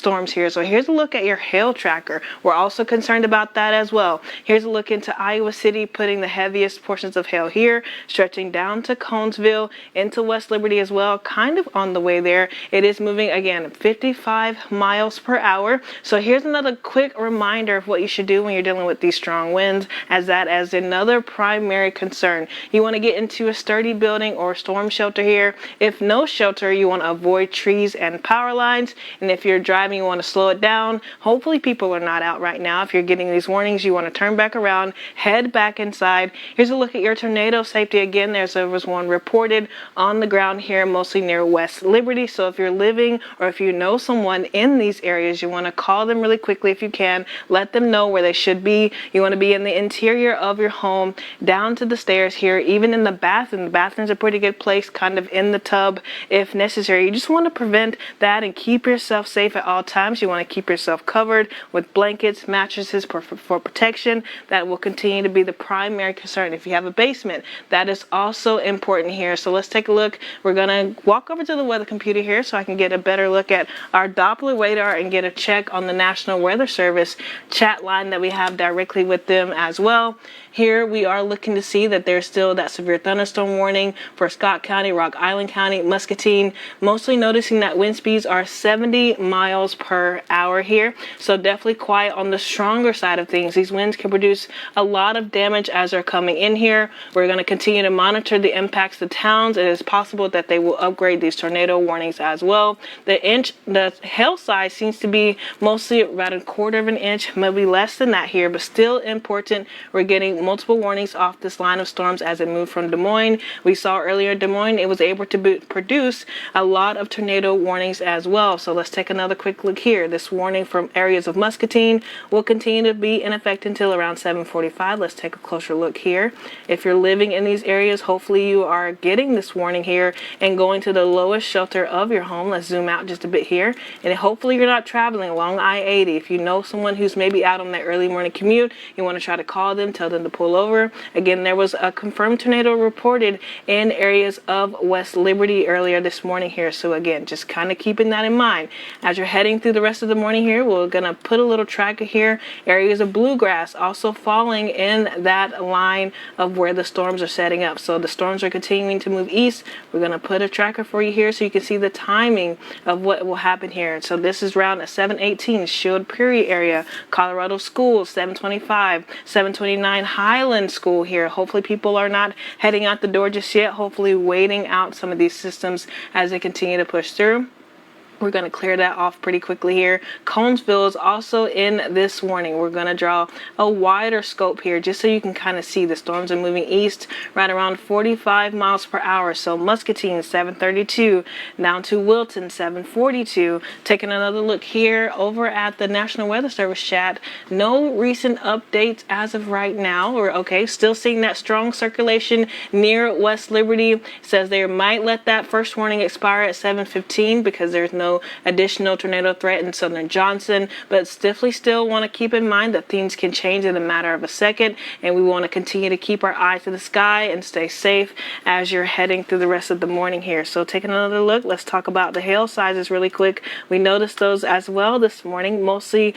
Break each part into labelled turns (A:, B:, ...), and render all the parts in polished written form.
A: storms here. So here's a look at your hail tracker. We're also concerned about that as well. Here's a look into Iowa City, putting the heaviest portions of hail here, stretching down to Conesville, into West Liberty as well, kind of on the way there. It is moving again 55 miles per hour. So here's another quick reminder of what you should do when you're dealing with these strong winds, as another primary concern. You want to get into a sturdy building or storm shelter here. If no shelter, you want to avoid trees and power lines. And if you're driving, you want to slow it down. Hopefully people are not out right now. If you're getting these warnings, you want to turn back around, head back inside. Here's a look at your tornado safety. Again, there was one reported on the ground here, mostly near West Liberty. So if you're living or if you know someone in these areas, you want to call them really quickly if you can. Let them know where they should be. You want to be in the interior of your home, down to the stairs here, even in the bathroom. The bathroom's a pretty good place, kind of in the tub if necessary. You just want to prevent that and keep yourself safe at all times. You want to keep yourself covered with blankets, mattresses for protection. That will continue to be the primary concern. If you have a basement, that is also important here. So let's take a look. We're going to walk over to the weather computer here so I can get a better look at our Doppler radar and get a check on the National Weather Service chat line that we have directly with them as well. Here we are looking to see that there's still that severe thunderstorm warning for Scott County, Rock Island County, Muscatine. Mostly noticing that wind speeds are 70 miles per hour here. So definitely quiet on the stronger side of things. These winds can produce a lot of damage as they're coming in here. We're going to continue to monitor the impacts to towns. It is possible that they will upgrade these tornado warnings as well. The hail size seems to be mostly about 1/4 of an inch, maybe less than that here, but still important. We're getting multiple warnings off this line of storms as it moved from Des Moines. We saw earlier in Des Moines, it was able to produce a lot of tornado warnings as well. So let's take another quick look here. This warning from areas of Muscatine will continue to be in effect until around 7:45. Let's take a closer look here. If you're living in these areas, hopefully you are getting this warning here and going to the lowest shelter of your home. Let's zoom out just a bit here. And hopefully you're not traveling along I-80. If you know someone who's maybe out on that early morning commute, you want to try to call them, tell them to pull over. Again, there was a confirmed tornado reported in areas of West Liberty earlier this morning here. So again, just kind of keeping that in mind. As you're heading through the rest of the morning here, we're going to put a little tracker here. Areas of bluegrass also falling in that line of where the storms are setting up. So the storms are continuing to move east. We're going to put a tracker for you here so you can see the timing of what will happen here. So this is around 7:18, Shield Prairie area, Colorado Schools, 7:25, 7:29, Highland School here. Hopefully people are not heading out the door just yet. Hopefully waiting out some of these systems as they continue to push through. We're going to clear that off pretty quickly here. Conesville is also in this warning. We're going to draw a wider scope here just so you can kind of see the storms are moving east right around 45 miles per hour. So Muscatine 732 down to Wilton 742. Taking another look here over at the National Weather Service chat. No recent updates as of right now. We're okay. Still seeing that strong circulation near West Liberty. It says they might let that first warning expire at 7:15 because there's no additional tornado threat in southern Johnson, but still want to keep in mind that things can change in a matter of a second, and we want to continue to keep our eye to the sky and stay safe as you're heading through the rest of the morning here. So taking another look, let's talk about the hail sizes really quick. We noticed those as well this morning, mostly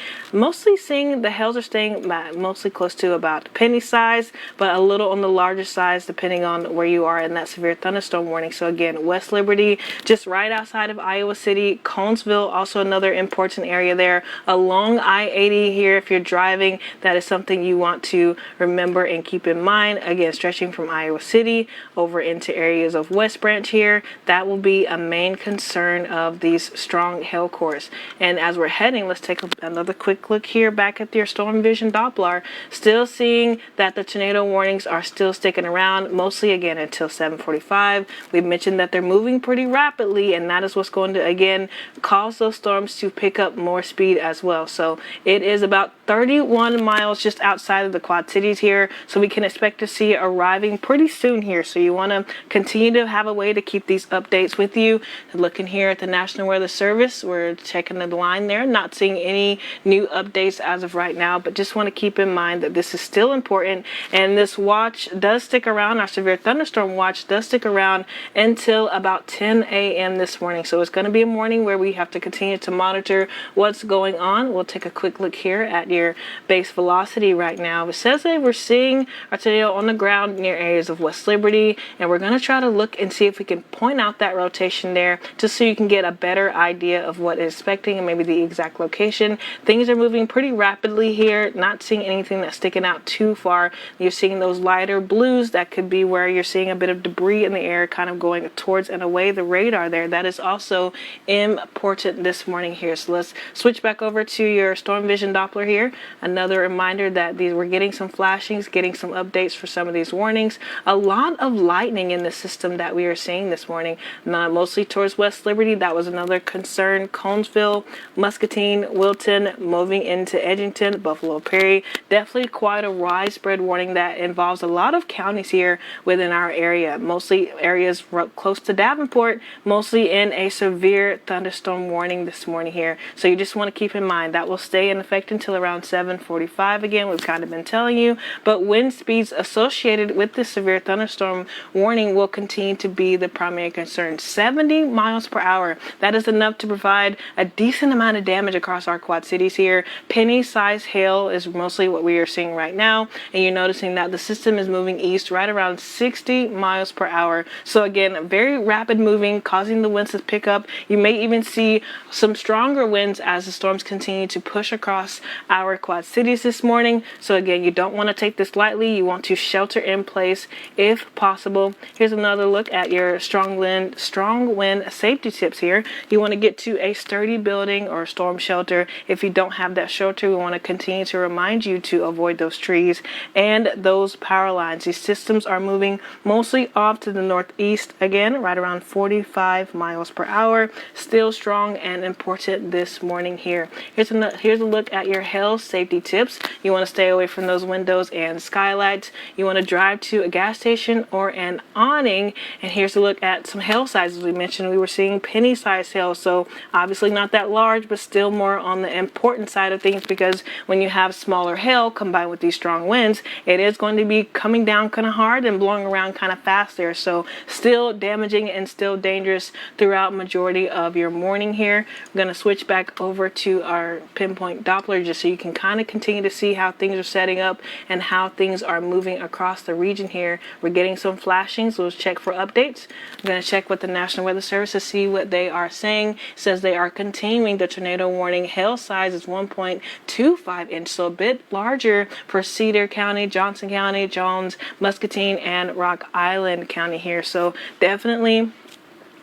A: seeing the hails are staying mostly close to about penny size, but a little on the larger size depending on where you are in that severe thunderstorm warning. So again, West Liberty, just right outside of Iowa City, Conesville, also another important area there along I-80 here. If you're driving, that is something you want to remember and keep in mind. Again, stretching from Iowa City over into areas of West Branch here, that will be a main concern of these strong hail cores. And as we're heading, let's take another quick look here back at your storm vision Doppler. Still seeing that the tornado warnings are still sticking around, mostly again until 7:45. We mentioned that they're moving pretty rapidly, and that is what's going to again cause those storms to pick up more speed as well. So it is about 31 miles just outside of the Quad Cities here, so we can expect to see it arriving pretty soon here. So you want to continue to have a way to keep these updates with you. Looking here at the National Weather Service, we're checking the line there, not seeing any new updates as of right now, but just want to keep in mind that this is still important, and this watch does stick around. Our severe thunderstorm watch does stick around until about 10 a.m. this morning. So it's going to be a morning morning where we have to continue to monitor what's going on. We'll take a quick look here at your base velocity right now. It says that we're seeing a tornado on the ground near areas of West Liberty, and we're going to try to look and see if we can point out that rotation there just so you can get a better idea of what is expecting and maybe the exact location. Things are moving pretty rapidly here, not seeing anything that's sticking out too far. You're seeing those lighter blues. That could be where you're seeing a bit of debris in the air kind of going towards and away the radar there. That is also important this morning here. So let's switch back over to your storm vision Doppler here. Another reminder that we're getting some flashings, getting some updates for some of these warnings. A lot of lightning in the system that we are seeing this morning, mostly towards West Liberty. That was another concern. Conesville, Muscatine, Wilton, moving into Edgington, Buffalo Perry. Definitely quite a widespread warning that involves a lot of counties here within our area. Mostly areas close to Davenport, mostly in a severe thunderstorm warning this morning here. So you just want to keep in mind that will stay in effect until around 7:45. Again, we've kind of been telling you, but wind speeds associated with this severe thunderstorm warning will continue to be the primary concern. 70 miles per hour. That is enough to provide a decent amount of damage across our Quad Cities here. Penny-sized hail is mostly what we are seeing right now, and you're noticing that the system is moving east right around 60 miles per hour. So again, very rapid moving, causing the winds to pick up. You may even see some stronger winds as the storms continue to push across our Quad Cities this morning. So again, you don't want to take this lightly. You want to shelter in place if possible. Here's another look at your strong wind safety tips here. You want to get to a sturdy building or storm shelter. If you don't have that shelter, we want to continue to remind you to avoid those trees and those power lines. These systems are moving mostly off to the northeast, again right around 45 miles per hour. Still strong and important this morning here. Here's a look at your hail safety tips. You want to stay away from those windows and skylights. You want to drive to a gas station or an awning. And here's a look at some hail sizes. We mentioned we were seeing penny-sized hail, so obviously not that large, but still more on the important side of things, because when you have smaller hail combined with these strong winds, it is going to be coming down kind of hard and blowing around kind of fast there. So still damaging and still dangerous throughout majority of your morning here. I'm going to switch back over to our pinpoint Doppler just so you can kind of continue to see how things are setting up and how things are moving across the region here. We're getting some flashings. We'll check for updates. I'm going to check with the National Weather Service to see what they are saying. It says they are continuing the tornado warning. Hail size is 1.25 inch, so a bit larger for Cedar County, Johnson County, Jones, Muscatine, and Rock Island County here. So definitely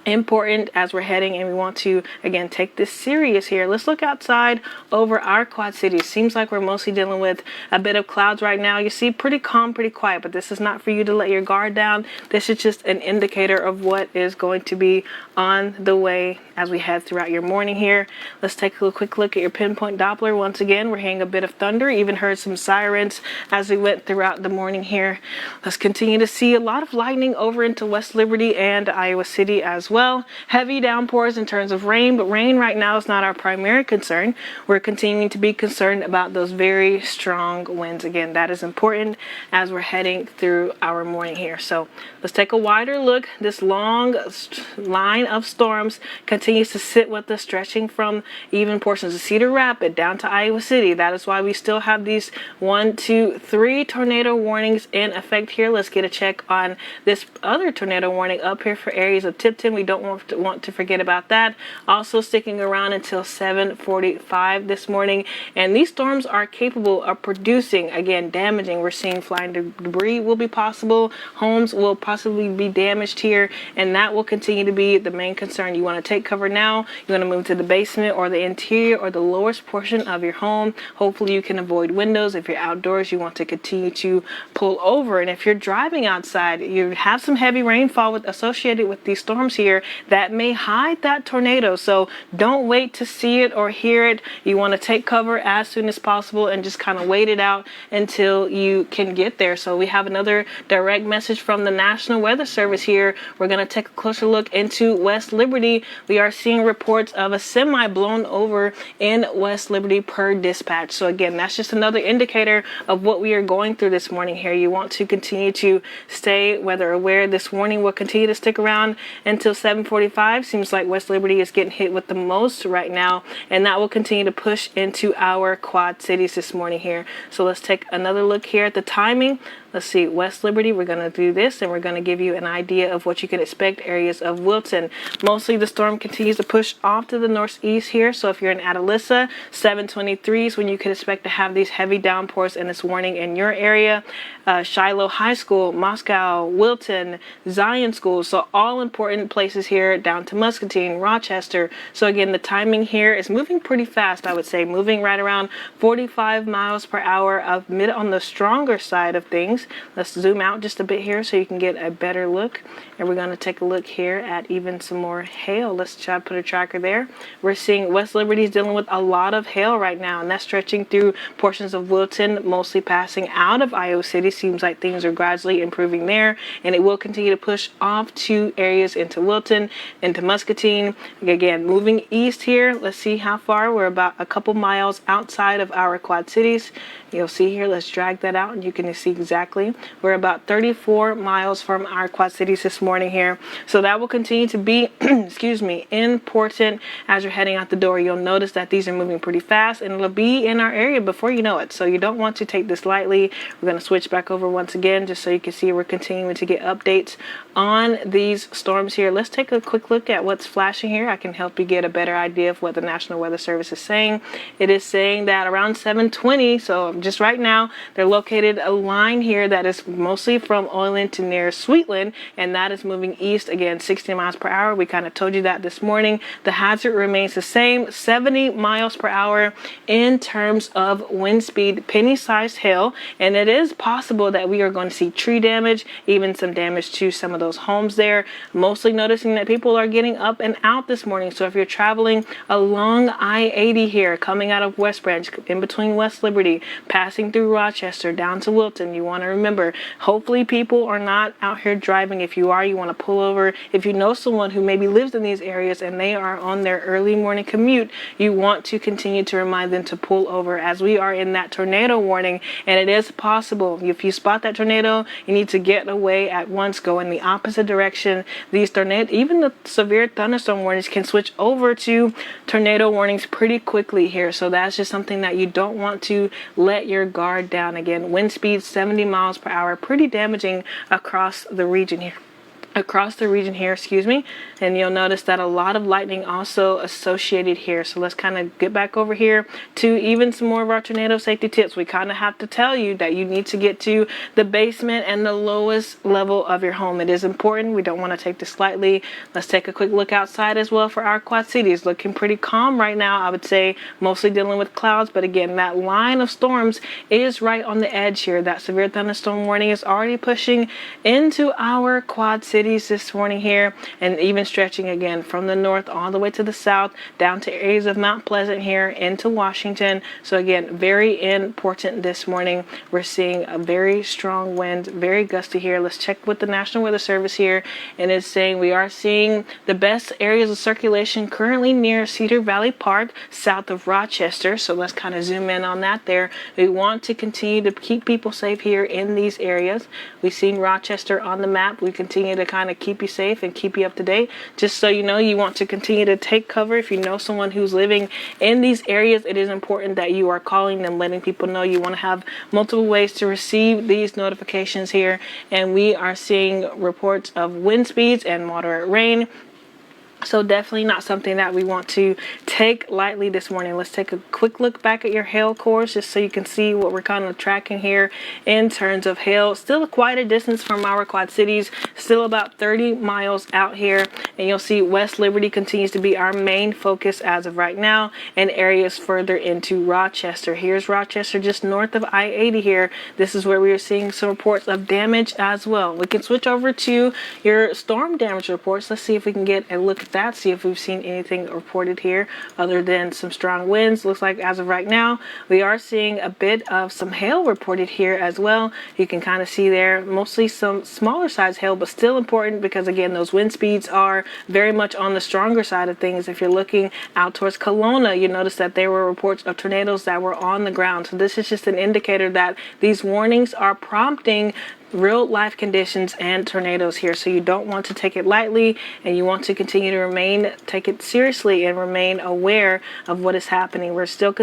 A: important as we're heading, and we want to again take this serious here. Let's look outside over our Quad Cities. Seems like we're mostly dealing with a bit of clouds right now. You see pretty calm, pretty quiet, but this is not for you to let your guard down. This is just an indicator of what is going to be on the way as we head throughout your morning here. Let's take a quick look at your pinpoint Doppler. Once again, we're hearing a bit of thunder, even heard some sirens as we went throughout the morning here. Let's continue to see a lot of lightning over into West Liberty and Iowa City as well. Heavy downpours in terms of rain, but rain right now is not our primary concern. We're continuing to be concerned about those very strong winds. Again, that is important as we're heading through our morning here. So let's take a wider look. This long line of storms continues to sit with us, stretching from even portions of Cedar Rapids down to Iowa City. That is why we still have these 1, 2, 3 tornado warnings in effect here. Let's get a check on this other tornado warning up here for areas of Tipton. We don't want to forget about that. Also sticking around until 7:45 this morning. And these storms are capable of producing, again, damaging. We're seeing flying debris will be possible. Homes will possibly be damaged here, and that will continue to be the main concern. You want to take cover now. You want to move to the basement or the interior or the lowest portion of your home. Hopefully you can avoid windows. If you're outdoors, you want to continue to pull over. And if you're driving outside, you have some heavy rainfall associated with these storms here that may hide that tornado. So don't wait to see it or hear it. You want to take cover as soon as possible and just kind of wait it out until you can get there. So we have another direct message from the National Weather Service here. We're going to take a closer look into West Liberty. We are seeing reports of a semi blown over in West Liberty per dispatch. So again, that's just another indicator of what we are going through this morning here. You want to continue to stay weather aware. This warning will continue to stick around until 7:45, seems like West Liberty is getting hit with the most right now, and that will continue to push into our Quad Cities this morning here. So let's take another look here at the timing. Let's see, West Liberty, we're going to do this, and we're going to give you an idea of what you can expect. Areas of Wilton. Mostly the storm continues to push off to the northeast here. So if you're in Atalissa, 7:23 is when you can expect to have these heavy downpours and this warning in your area. Shiloh High School, Moscow, Wilton, Zion School. So all important places here down to Muscatine, Rochester. So again, the timing here is moving pretty fast, I would say, moving right around 45 miles per hour of mid on the stronger side of things. Let's zoom out just a bit here so you can get a better look. And we're going to take a look here at even some more hail. Let's try to put a tracker there. We're seeing West Liberty is dealing with a lot of hail right now, and that's stretching through portions of Wilton, mostly passing out of Iowa City. Seems like things are gradually improving there, and it will continue to push off to areas into Wilton, into Muscatine. Again, moving east here. Let's see how far. We're about a couple miles outside of our Quad Cities. You'll see here, let's drag that out and you can see exactly. We're about 34 miles from our Quad Cities this morning here. So that will continue to be, excuse me, important as you're heading out the door. You'll notice that these are moving pretty fast, and it'll be in our area before you know it. So you don't want to take this lightly. We're going to switch back over once again just so you can see we're continuing to get updates on these storms here. Let's take a quick look at what's flashing here. I can help you get a better idea of what the National Weather Service is saying. It is saying that around 7:20, so just right now, they're located a line here that is mostly from Oiland to near Sweetland, and that is moving east again, 60 miles per hour. We kind of told you that this morning. The hazard remains the same, 70 miles per hour in terms of wind speed, penny-sized hail, and it is possible that we are going to see tree damage, even some damage to some of those homes there. Mostly noticing that people are getting up and out this morning. So if you're traveling along I-80 here, coming out of West Branch, in between West Liberty, passing through Rochester down to Wilton, you want to remember, hopefully people are not out here driving. If you are, you want to pull over. If you know someone who maybe lives in these areas and they are on their early morning commute, you want to continue to remind them to pull over, as we are in that tornado warning, and it is possible. If you spot that tornado, you need to get away at once, go in the opposite direction. These tornadoes, even the severe thunderstorm warnings, can switch over to tornado warnings pretty quickly here. So that's just something that you don't want to let your guard down. Again, wind speed 70 miles per hour, pretty damaging across the region here. Excuse me, and you'll notice that a lot of lightning also associated here. So let's kind of get back over here to even some more of our tornado safety tips. We kind of have to tell you that you need to get to the basement and the lowest level of your home. It is important. We don't want to take this lightly. Let's take a quick look outside as well for our Quad Cities. Looking pretty calm right now, I would say, mostly dealing with clouds, but again, that line of storms is right on the edge here. That severe thunderstorm warning is already pushing into our Quad Cities this morning here, and even stretching again from the north all the way to the south down to areas of Mount Pleasant here into Washington. So again, very important this morning. We're seeing a very strong wind, very gusty here. Let's check with the National Weather Service here, and it's saying we are seeing the best areas of circulation currently near Cedar Valley Park south of Rochester. So let's kind of zoom in on that there. We want to continue to keep people safe here in these areas. We've seen Rochester on the map. We continue to kind of keep you safe and keep you up to date. Just so you know, you want to continue to take cover. If you know someone who's living in these areas, it is important that you are calling them, letting people know. You want to have multiple ways to receive these notifications here, and we are seeing reports of wind speeds and moderate rain. So definitely not something that we want to take lightly this morning. Let's take a quick look back at your hail course just so you can see what we're kind of tracking here in terms of hail. Still quite a distance from our Quad Cities, still about 30 miles out here. And you'll see West Liberty continues to be our main focus as of right now, and areas further into Rochester. Here's Rochester just north of I-80 here. This is where we are seeing some reports of damage as well. We can switch over to your storm damage reports. Let's see if we can get a look at that, see if we've seen anything reported here other than some strong winds. Looks like as of right now we are seeing a bit of some hail reported here as well. You can kind of see there mostly some smaller size hail, but still important because again those wind speeds are very much on the stronger side of things. If you're looking out towards Kelowna, you notice that there were reports of tornadoes that were on the ground. So this is just an indicator that these warnings are prompting real life conditions and tornadoes here, so you don't want to take it lightly, and you want to continue to take it seriously and remain aware of what is happening. We're still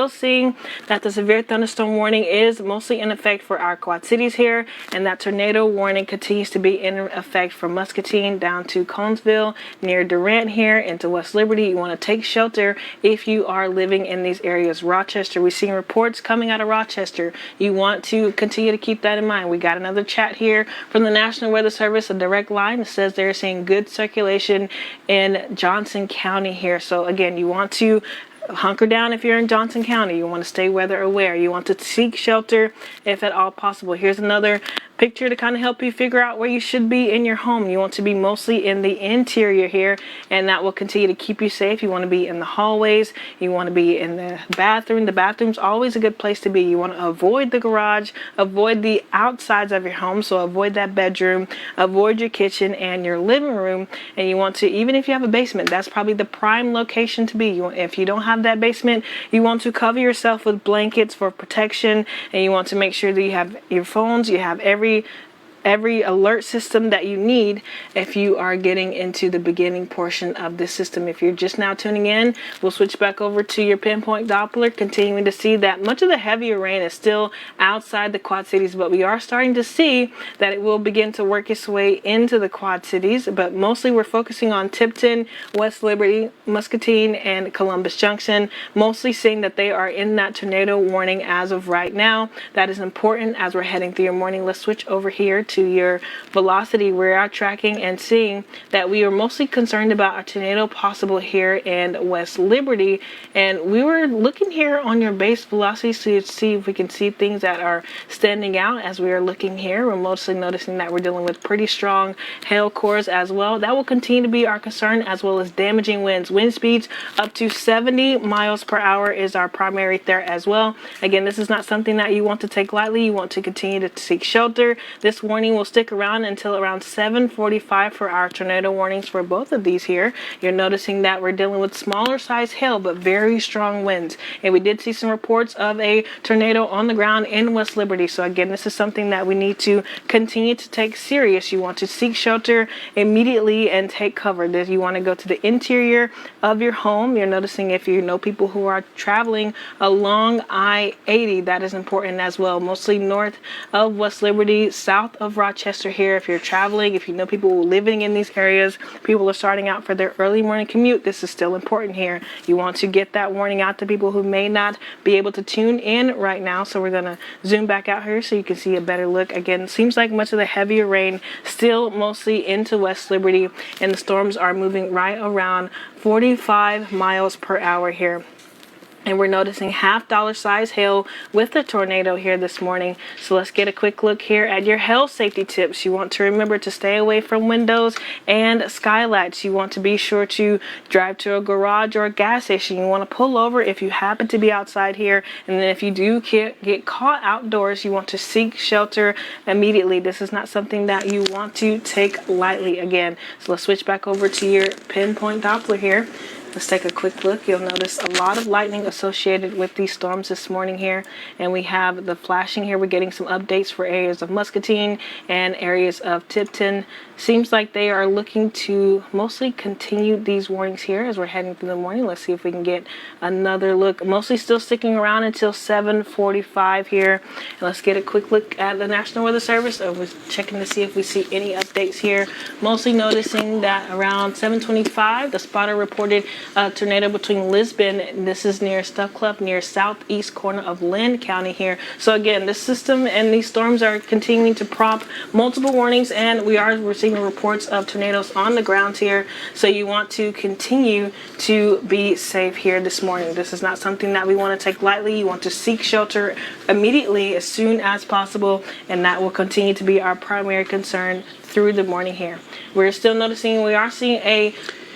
A: seeing that the severe thunderstorm warning is mostly in effect for our Quad Cities here, and that tornado warning continues to be in effect from Muscatine down to Conesville, near Durant here into West Liberty. You want to take shelter if you are living in these areas. Rochester, we're seeing reports coming out of Rochester. You want to continue to keep that in mind. We got another chat here from the National Weather Service, a direct line that says they're seeing good circulation in Johnson County here. So again, you want to hunker down if you're in Johnson County. You want to stay weather aware. You want to seek shelter if at all possible. Here's another picture to kind of help you figure out where you should be in your home. You want to be mostly in the interior here, and that will continue to keep you safe. You want to be in the hallways. You want to be in the bathroom. The bathroom's always a good place to be. You want to avoid the garage, avoid the outsides of your home, so avoid that bedroom, avoid your kitchen and your living room. And you want to, even if you have a basement, that's probably the prime location to be. If you don't have that basement, you want to cover yourself with blankets for protection, and you want to make sure that you have your phones, you have every alert system that you need if you are getting into the beginning portion of this system. If you're just now tuning in, we'll switch back over to your pinpoint Doppler, continuing to see that much of the heavier rain is still outside the Quad Cities, but we are starting to see that it will begin to work its way into the Quad Cities. But mostly we're focusing on Tipton, West Liberty, Muscatine, and Columbus Junction, mostly seeing that they are in that tornado warning as of right now. That is important as we're heading through your morning. Let's switch over here to your velocity. We are tracking and seeing that we are mostly concerned about a tornado possible here in West Liberty, and we were looking here on your base velocity to see if we can see things that are standing out. As we are looking here, we're mostly noticing that we're dealing with pretty strong hail cores as well. That will continue to be our concern, as well as damaging winds. Wind speeds up to 70 miles per hour is our primary threat as well. Again, this is not something that you want to take lightly. You want to continue to seek shelter. This warning will stick around until around 7:45 for our tornado warnings for both of these here. You're noticing that we're dealing with smaller size hail but very strong winds, and we did see some reports of a tornado on the ground in West Liberty. So again, this is something that we need to continue to take serious. You want to seek shelter immediately and take cover. You want to go to the interior of your home. You're noticing if you know people who are traveling along I-80, that is important as well, mostly north of West Liberty, south of Rochester here. If you're traveling, if you know people living in these areas, people are starting out for their early morning commute, this is still important here. You want to get that warning out to people who may not be able to tune in right now. So we're going to zoom back out here so you can see a better look. Again, it seems like much of the heavier rain still mostly into West Liberty, and the storms are moving right around 45 miles per hour here. And we're noticing $half size hail with the tornado here this morning. So let's get a quick look here at your hail safety tips. You want to remember to stay away from windows and skylights. You want to be sure to drive to a garage or a gas station. You want to pull over if you happen to be outside here. And then if you do get caught outdoors, you want to seek shelter immediately. This is not something that you want to take lightly again. So let's switch back over to your pinpoint Doppler here. Let's take a quick look. You'll notice a lot of lightning associated with these storms this morning here. And we have the flashing here. We're getting some updates for areas of Muscatine and areas of Tipton. Seems like they are looking to mostly continue these warnings here as we're heading through the morning. Let's see if we can get another look. Mostly still sticking around until 7:45 here. And let's get a quick look at the National Weather Service. We're checking to see if we see any updates here. Mostly noticing that around 7:25, the spotter reported a tornado between Lisbon. This is near Stuff Club, near southeast corner of Lynn County here. So again, this system and these storms are continuing to prompt multiple warnings, and we're receiving reports of tornadoes on the ground here. So you want to continue to be safe here this morning. This is not something that we want to take lightly. You want to seek shelter immediately as soon as possible, and that will continue to be our primary concern through the morning here. We're still noticing we are seeing a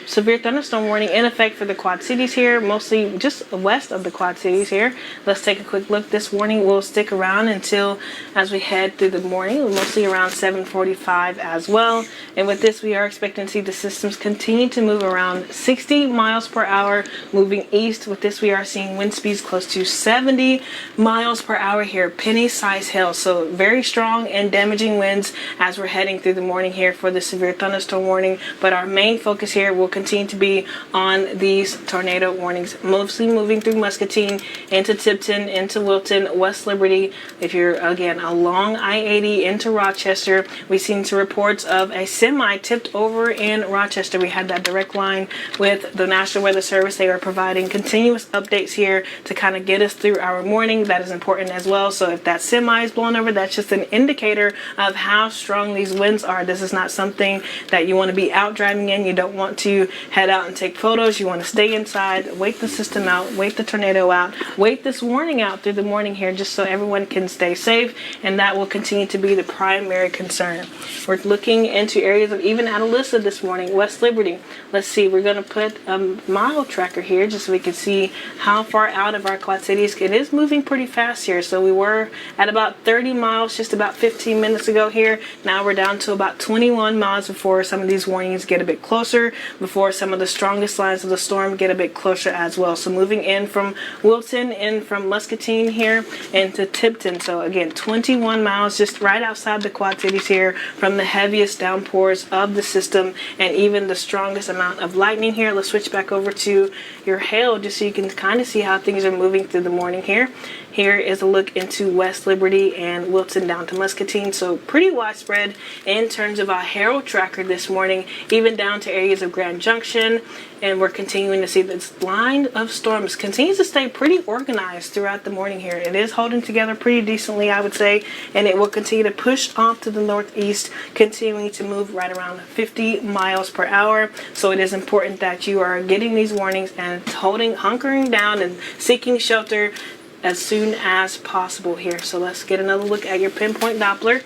A: severe thunderstorm warning in effect for the Quad Cities here, mostly just west of the Quad Cities here. Let's take a quick look. This warning will stick around until as we head through the morning, mostly around 7:45 as well. And with this, we are expecting to see the systems continue to move around 60 miles per hour, moving east. With this, we are seeing wind speeds close to 70 miles per hour here, penny-sized hail. So very strong and damaging winds as we're heading through the morning here for the severe thunderstorm warning. But our main focus here will continue to be on these tornado warnings, mostly moving through Muscatine, into Tipton, into Wilton, West Liberty. If you're, again, along I-80 into Rochester, we've seen some reports of a semi tipped over in Rochester. We had that direct line with the National Weather Service. They are providing continuous updates here to kind of get us through our morning. That is important as well. So if that semi is blown over, that's just an indicator of how strong these winds are. This is not something that you want to be out driving in. You don't want to head out and take photos. You want to stay inside, wait the system out, wait the tornado out, wait this warning out through the morning here, just so everyone can stay safe. And that will continue to be the primary concern. We're looking into areas of even Atalissa this morning, West Liberty. Let's see, we're going to put a mile tracker here just so we can see how far out of our Quad Cities. It is moving pretty fast here. So we were at about 30 miles just about 15 minutes ago here. Now we're down to about 21 miles before some of these warnings get a bit closer, before some of the strongest lines of the storm get a bit closer as well. So moving in from Wilton, in from Muscatine here into Tipton. So again, 21 miles just right outside the Quad Cities here from the heaviest downpours of the system and even the strongest amount of lightning here. Let's switch back over to your hail just so you can kind of see how things are moving through the morning here. Here is a look into West Liberty and Wilton down to Muscatine. So pretty widespread in terms of our hail tracker this morning, even down to areas of Grand Junction. And we're continuing to see this line of storms continues to stay pretty organized throughout the morning here. It is holding together pretty decently, I would say, and it will continue to push off to the northeast, continuing to move right around 50 miles per hour. So it is important that you are getting these warnings and hunkering down and seeking shelter as soon as possible here. So let's get another look at your pinpoint Doppler.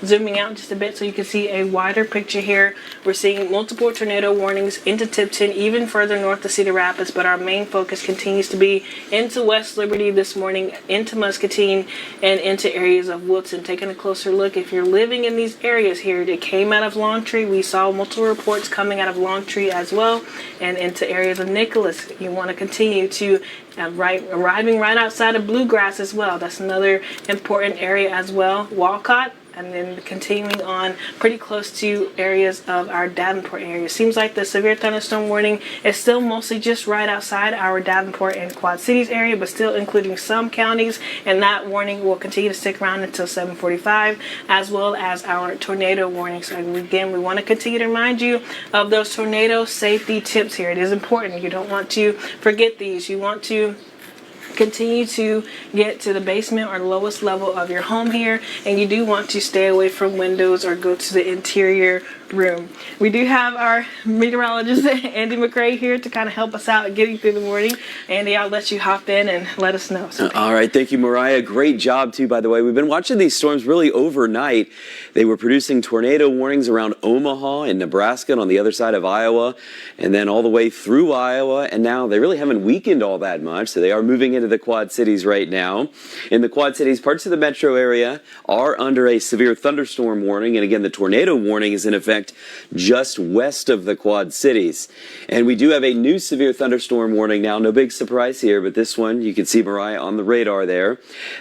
A: Zooming out just a bit so you can see a wider picture here. We're seeing multiple tornado warnings into Tipton, even further north to Cedar Rapids, but our main focus continues to be into West Liberty this morning, into Muscatine, and into areas of Wilton. Taking a closer look, if you're living in these areas here, it came out of Longtree. We saw multiple reports coming out of Longtree as well, and into areas of Nicholas. You want to continue to arriving right outside of Bluegrass as well. That's another important area as well. Walcott, and then continuing on pretty close to areas of our Davenport area. Seems like the severe thunderstorm warning is still mostly just right outside our Davenport and Quad Cities area, but still including some counties, and that warning will continue to stick around until 7:45, as well as our tornado warning. So again, we want to continue to remind you of those tornado safety tips here. It is important. You don't want to forget these. You want to continue to get to the basement or the lowest level of your home here, and you do want to stay away from windows or go to the interior room. We do have our meteorologist Andy McRae here to kind of help us out getting through the morning. Andy, I'll let you hop in and let us know.
B: All right, thank you, Mariah. Great job too, by the way. We've been watching these storms really overnight. They were producing tornado warnings around Omaha and Nebraska and on the other side of Iowa, and then all the way through Iowa, and now they really haven't weakened all that much, so they are moving into the Quad Cities right now. In the Quad Cities, parts of the metro area are under a severe thunderstorm warning, and again, the tornado warning is in effect just west of the Quad Cities. And we do have a new severe thunderstorm warning now. No big surprise here, but this one, you can see Mariah on the radar there.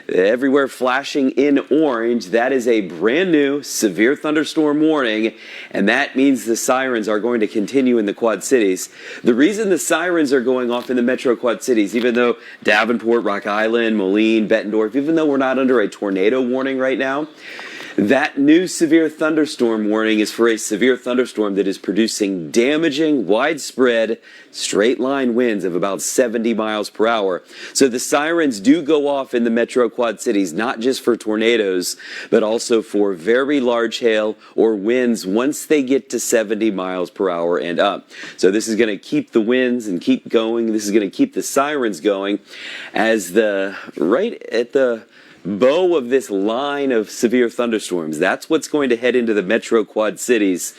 B: Everywhere flashing in orange, that is a brand new severe thunderstorm warning, and that means the sirens are going to continue in the Quad Cities. The reason the sirens are going off in the metro Quad Cities, even though Davenport, Rock Island, Moline, Bettendorf, even though we're not under a tornado warning right now, that new severe thunderstorm warning is for a severe thunderstorm that is producing damaging, widespread, straight-line winds of about 70 miles per hour. So the sirens do go off in the metro Quad Cities, not just for tornadoes, but also for very large hail or winds once they get to 70 miles per hour and up. So this is going to keep the winds and keep going. This is going to keep the sirens going as right at the bow of this line of severe thunderstorms. That's what's going to head into the metro Quad Cities,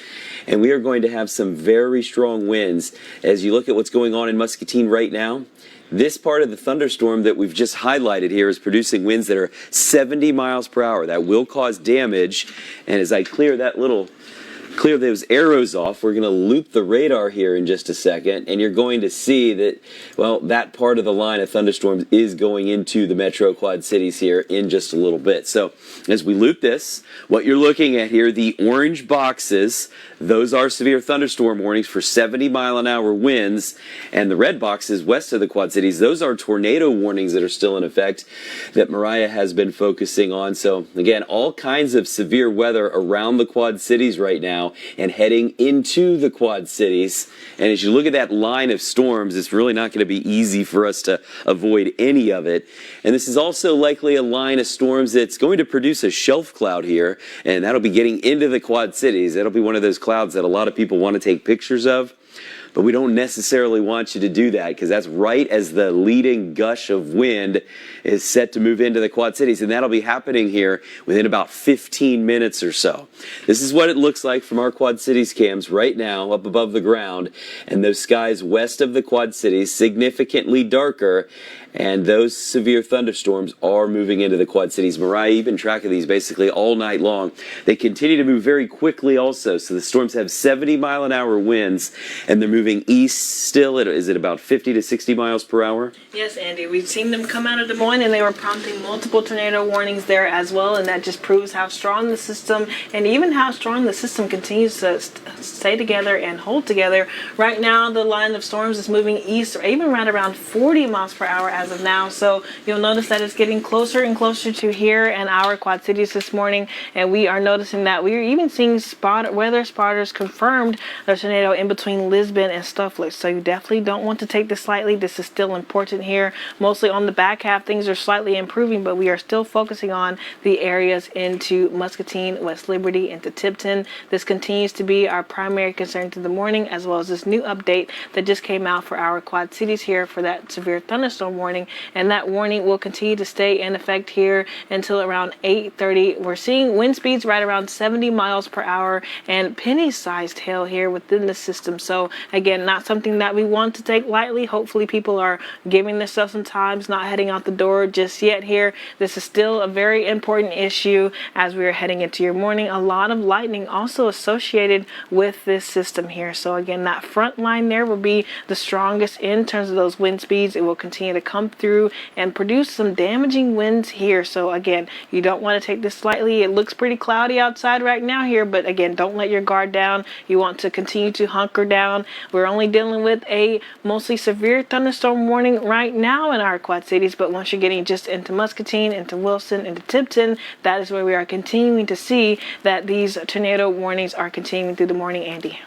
B: and we are going to have some very strong winds. As you look at what's going on in Muscatine right now, this part of the thunderstorm that we've just highlighted here is producing winds that are 70 miles per hour. That will cause damage, and as I clear those arrows off, we're going to loop the radar here in just a second, and you're going to see that, well, that part of the line of thunderstorms is going into the metro Quad Cities here in just a little bit. So as we loop this, what you're looking at here, the orange boxes, those are severe thunderstorm warnings for 70-mile-an-hour winds, and the red boxes west of the Quad Cities, those are tornado warnings that are still in effect that Mariah has been focusing on. So again, all kinds of severe weather around the Quad Cities right now and heading into the Quad Cities. And as you look at that line of storms, it's really not going to be easy for us to avoid any of it. And this is also likely a line of storms that's going to produce a shelf cloud here, and that'll be getting into the Quad Cities. That'll be one of those clouds that a lot of people want to take pictures of. But we don't necessarily want you to do that because that's right as the leading gush of wind is set to move into the Quad Cities, and that'll be happening here within about 15 minutes or so. This is what it looks like from our Quad Cities cams right now up above the ground, and those skies west of the Quad Cities significantly darker, and those severe thunderstorms are moving into the Quad Cities. Mariah, you've been track of these basically all night long. They continue to move very quickly also, so the storms have 70-mile-an-hour winds, and they're moving east still. Is it about 50 to 60 miles per hour?
A: Yes, Andy. We've seen them come out of Des Moines, and they were prompting multiple tornado warnings there as well, and that just proves how strong the system, and even how strong the system continues to stay together and hold together. Right now, the line of storms is moving east, or even right around 40 miles per hour as of now. So you'll notice that it's getting closer and closer to here and our Quad Cities this morning, and we are noticing that we're even seeing weather spotters confirmed the tornado in between Lisbon and Stuffless. So you definitely don't want to take this lightly. This is still important here. Mostly on the back half, things are slightly improving, but we are still focusing on the areas into Muscatine, West Liberty, into Tipton. This continues to be our primary concern through the morning, as well as this new update that just came out for our Quad Cities here for that severe thunderstorm warning, and that warning will continue to stay in effect here until around 8:30. We're seeing wind speeds right around 70 miles per hour and penny-sized hail here within the system. So again, not something that we want to take lightly. Hopefully people are giving themselves some time, not heading out the door just yet here. This is still a very important issue as we are heading into your morning. A lot of lightning also associated with this system here. So again, that front line there will be the strongest in terms of those wind speeds. It will continue to come through and produce some damaging winds here. So again, you don't want to take this lightly. It looks pretty cloudy outside right now here, but again, don't let your guard down. You want to continue to hunker down. We're only dealing with a mostly severe thunderstorm warning right now in our Quad Cities, but once you're getting just into Muscatine, into Wilson, into Tipton, that is where we are continuing to see that these tornado warnings are continuing through the morning, Andy.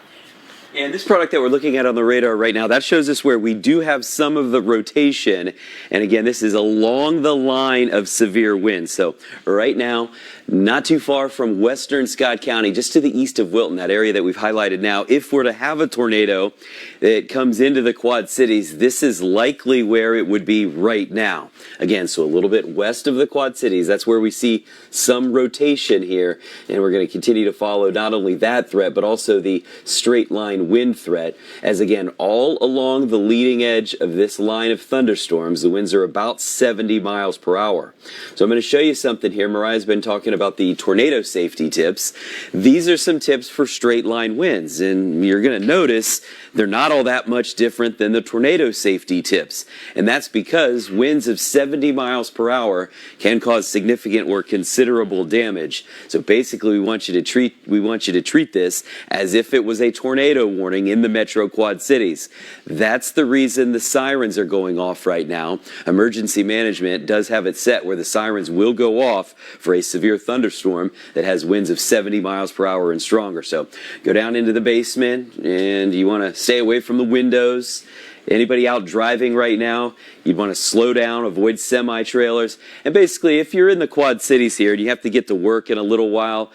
B: And this product that we're looking at on the radar right now, that shows us where we do have some of the rotation. And again, this is along the line of severe winds. So right now, not too far from western Scott County, just to the east of Wilton, that area that we've highlighted now. If we're to have a tornado that comes into the Quad Cities, this is likely where it would be right now. Again, so a little bit west of the Quad Cities, that's where we see some rotation here. And we're going to continue to follow not only that threat, but also the straight line wind threat, as again, all along the leading edge of this line of thunderstorms, the winds are about 70 miles per hour. So I'm going to show you something here. Mariah's been talking about the tornado safety tips. These are some tips for straight line winds, and you're going to notice they're not all that much different than the tornado safety tips. And that's because winds of 70 miles per hour can cause significant or considerable damage. So basically, we want you to treat this as if it was a tornado warning in the metro Quad Cities. That's the reason the sirens are going off right now. Emergency management does have it set where the sirens will go off for a severe thunderstorm that has winds of 70 miles per hour and stronger. So go down into the basement, and you want to stay away from the windows. Anybody out driving right now, you'd want to slow down, avoid semi-trailers. And basically, if you're in the Quad Cities here and you have to get to work in a little while,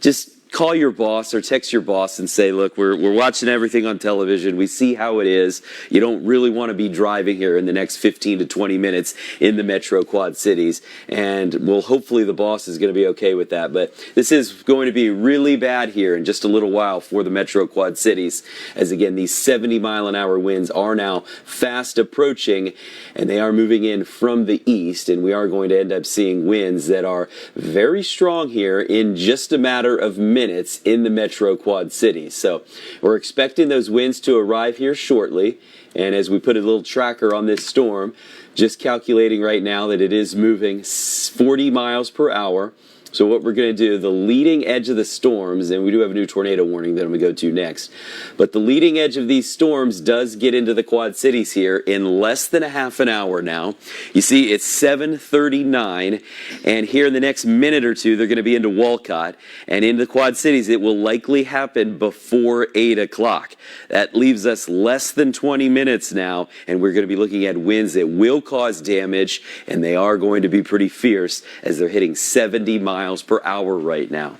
B: just call your boss or text your boss and say, look, we're watching everything on television. We see how it is. You don't really want to be driving here in the next 15 to 20 minutes in the Metro Quad Cities. And well, hopefully the boss is going to be okay with that. But this is going to be really bad here in just a little while for the Metro Quad Cities, as again, these 70-mile-an-hour winds are now fast approaching, and they are moving in from the east, and we are going to end up seeing winds that are very strong here in just a matter of minutes in the Metro Quad Cities. So we're expecting those winds to arrive here shortly, and as we put a little tracker on this storm, just calculating right now that it is moving 40 miles per hour. So what we're going to do, the leading edge of the storms, and we do have a new tornado warning that I'm going to go to next, but the leading edge of these storms does get into the Quad Cities here in less than a half an hour now. You see, it's 7:39, and here in the next minute or two, they're going to be into Walcott, and in the Quad Cities, it will likely happen before 8 o'clock. That leaves us less than 20 minutes now, and we're going to be looking at winds that will cause damage, and they are going to be pretty fierce as they're hitting 70 miles per hour right now.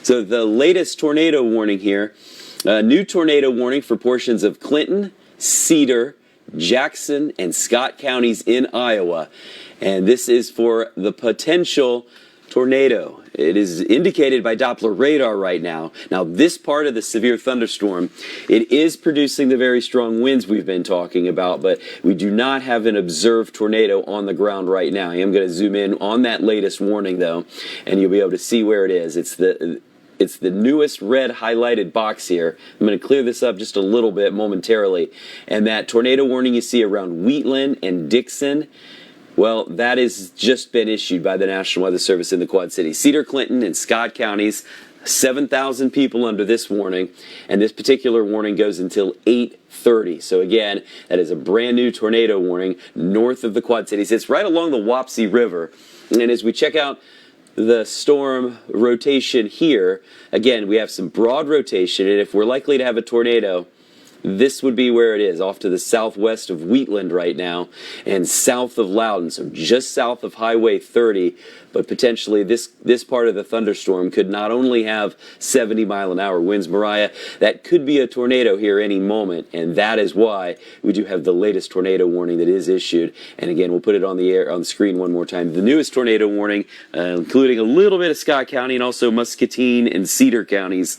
B: So the latest tornado warning here, a new tornado warning for portions of Clinton, Cedar, Jackson, and Scott counties in Iowa. And this is for the potential tornado. It is indicated by Doppler radar right now. Now, this part of the severe thunderstorm, it is producing the very strong winds we've been talking about, but we do not have an observed tornado on the ground right now. I am going to zoom in on that latest warning, though, and you'll be able to see where it is. It's the newest red highlighted box here. I'm going to clear this up just a little bit momentarily. And that tornado warning you see around Wheatland and Dixon, well, that has just been issued by the National Weather Service in the Quad Cities. Cedar, Clinton, and Scott counties, 7,000 people under this warning, and this particular warning goes until 8:30. So again, that is a brand new tornado warning north of the Quad Cities. It's right along the Wapsie River, and as we check out the storm rotation here, again, we have some broad rotation, and if we're likely to have a tornado, this would be where it is, off to the southwest of Wheatland right now and south of Loudon, so just south of Highway 30. But potentially this part of the thunderstorm could not only have 70-mile-an-hour winds, Mariah, that could be a tornado here any moment, and that is why we do have the latest tornado warning that is issued. And again, we'll put it on the screen one more time. The newest tornado warning, including a little bit of Scott County and also Muscatine and Cedar counties.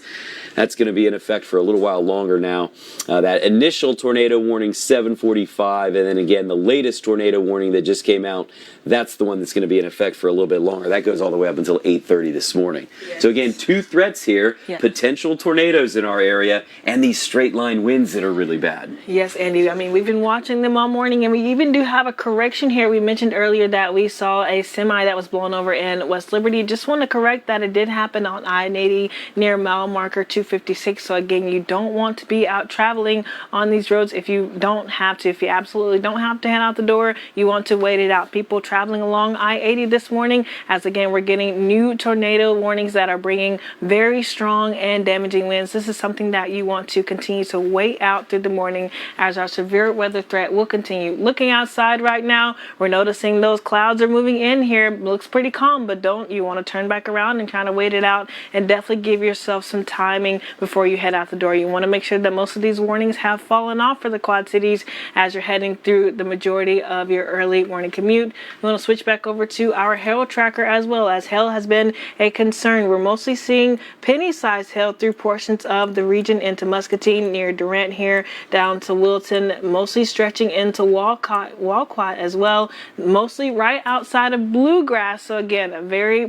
B: That's going to be in effect for a little while longer now. That initial tornado warning, 7:45, and then again, the latest tornado warning that just came out, that's the one that's going to be in effect for a little bit longer. That goes all the way up until 8:30 this morning. Yes. So again, two threats here, potential tornadoes in our area, and these straight line winds that are really bad.
A: Yes, Andy. I mean, we've been watching them all morning, and we even do have a correction here. We mentioned earlier that we saw a semi that was blown over in West Liberty. Just want to correct that it did happen on I-80 near mile marker 256. So again, you don't want to be out traveling on these roads if you don't have to. If you absolutely don't have to head out the door, you want to wait it out. People traveling along I-80 this morning, as again, we're getting new tornado warnings that are bringing very strong and damaging winds. This is something that you want to continue to wait out through the morning as our severe weather threat will continue. Looking outside right now, we're noticing those clouds are moving in here. It looks pretty calm, but you want to turn back around and kind of wait it out and definitely give yourself some timing before you head out the door. You want to make sure that most of these warnings have fallen off for the Quad Cities as you're heading through the majority of your early morning commute. We want to switch back over to our hail tracker as well, as hail has been a concern. We're mostly seeing penny-sized hail through portions of the region into Muscatine near Durant here down to Wilton, mostly stretching into Walcott as well, mostly right outside of Bluegrass. So again,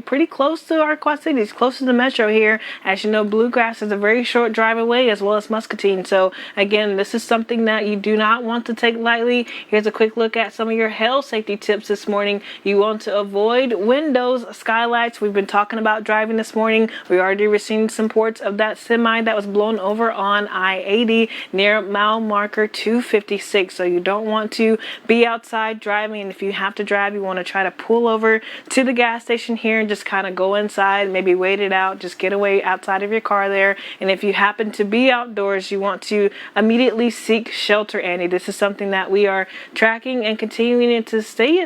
A: pretty close to our Quad Cities, close to the metro here. As you know, Bluegrass is a very short drive away, as well as Muscatine. So again, this is something that you do not want to take lightly. Here's a quick look at some of your hail safety tips this morning. You want to avoid windows, skylights. We've been talking about driving this morning. We already received some reports of that semi that was blown over on I-80 near mile marker 256. So you don't want to be outside driving, and if you have to drive, you want to try to pull over to the gas station here and just kind of go inside, maybe wait it out, just get away outside of your car there. And if you happen to be outdoors, you want to immediately seek shelter, Andy. This is something that we are tracking and continuing to stay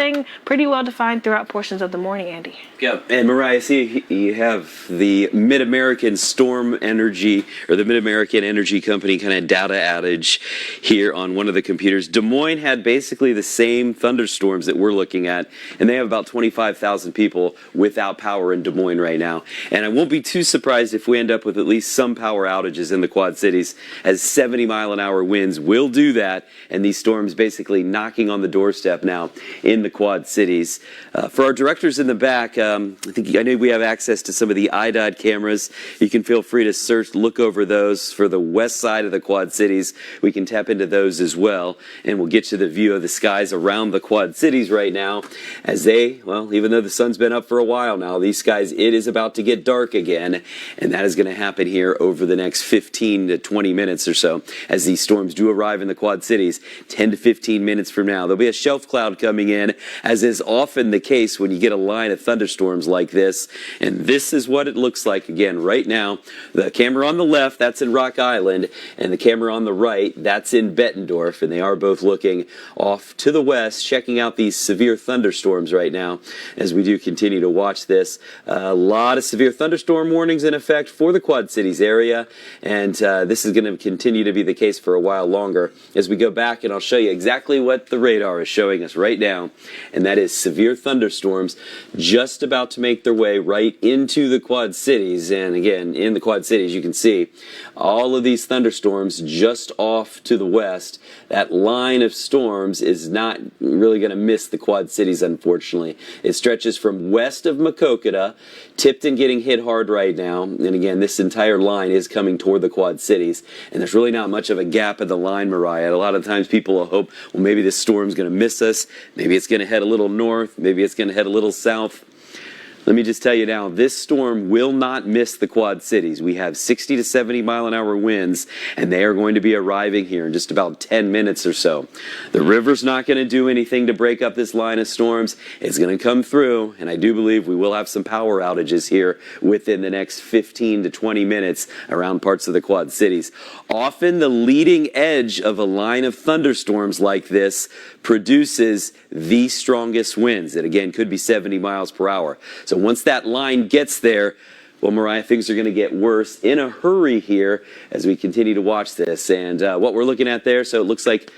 A: staying pretty well defined throughout portions of the morning, Andy.
B: Yep. And Mariah, see, you have the Mid-American Storm Energy, or the Mid-American Energy Company kind of data outage here on one of the computers. Des Moines had basically the same thunderstorms that we're looking at, and they have about 25,000 people without power in Des Moines right now. And I won't be too surprised if we end up with at least some power outages in the Quad Cities, as 70-mile-an-hour winds will do that, and these storms basically knocking on the doorstep now in the Quad Cities. For our directors in the back, I know we have access to some of the IDOT cameras. You can feel free to look over those. For the west side of the Quad Cities, we can tap into those as well, and we'll get you the view of the skies around the Quad Cities right now as even though the sun's been up for a while now, these skies, it is about to get dark again, and that is going to happen here over the next 15 to 20 minutes or so as these storms do arrive in the Quad Cities. 10 to 15 minutes from now, there'll be a shelf cloud coming in, as is often the case when you get a line of thunderstorms like this, and this is what it looks like again right now. The camera on the left, that's in Rock Island, and the camera on the right, that's in Bettendorf, and they are both looking off to the west, checking out these severe thunderstorms right now as we do continue to watch this. A lot of severe thunderstorm warnings in effect for the Quad Cities area, and this is going to continue to be the case for a while longer as we go back, and I'll show you exactly what the radar is showing us right now, and that is severe thunderstorms just about to make their way right into the Quad Cities. And again, in the Quad Cities, you can see all of these thunderstorms just off to the west. That line of storms is not really going to miss the Quad Cities, unfortunately. It stretches from west of Maquoketa, Tipton getting hit hard right now, and again, this entire line is coming toward the Quad Cities, and there's really not much of a gap in the line, Mariah. A lot of times people will hope, well, maybe this storm's going to miss us, maybe it's going to head a little north, maybe it's going to head a little south. Let me just tell you now, this storm will not miss the Quad Cities. We have 60 to 70 mile an hour winds, and they are going to be arriving here in just about 10 minutes or so. The river's not going to do anything to break up this line of storms. It's going to come through, and I do believe we will have some power outages here within the next 15 to 20 minutes around parts of the Quad Cities. Often the leading edge of a line of thunderstorms like this produces the strongest winds. That again could be 70 miles per hour. So once that line gets there, well, Mariah, things are going to get worse in a hurry here as we continue to watch this. And what we're looking at there, so it looks like,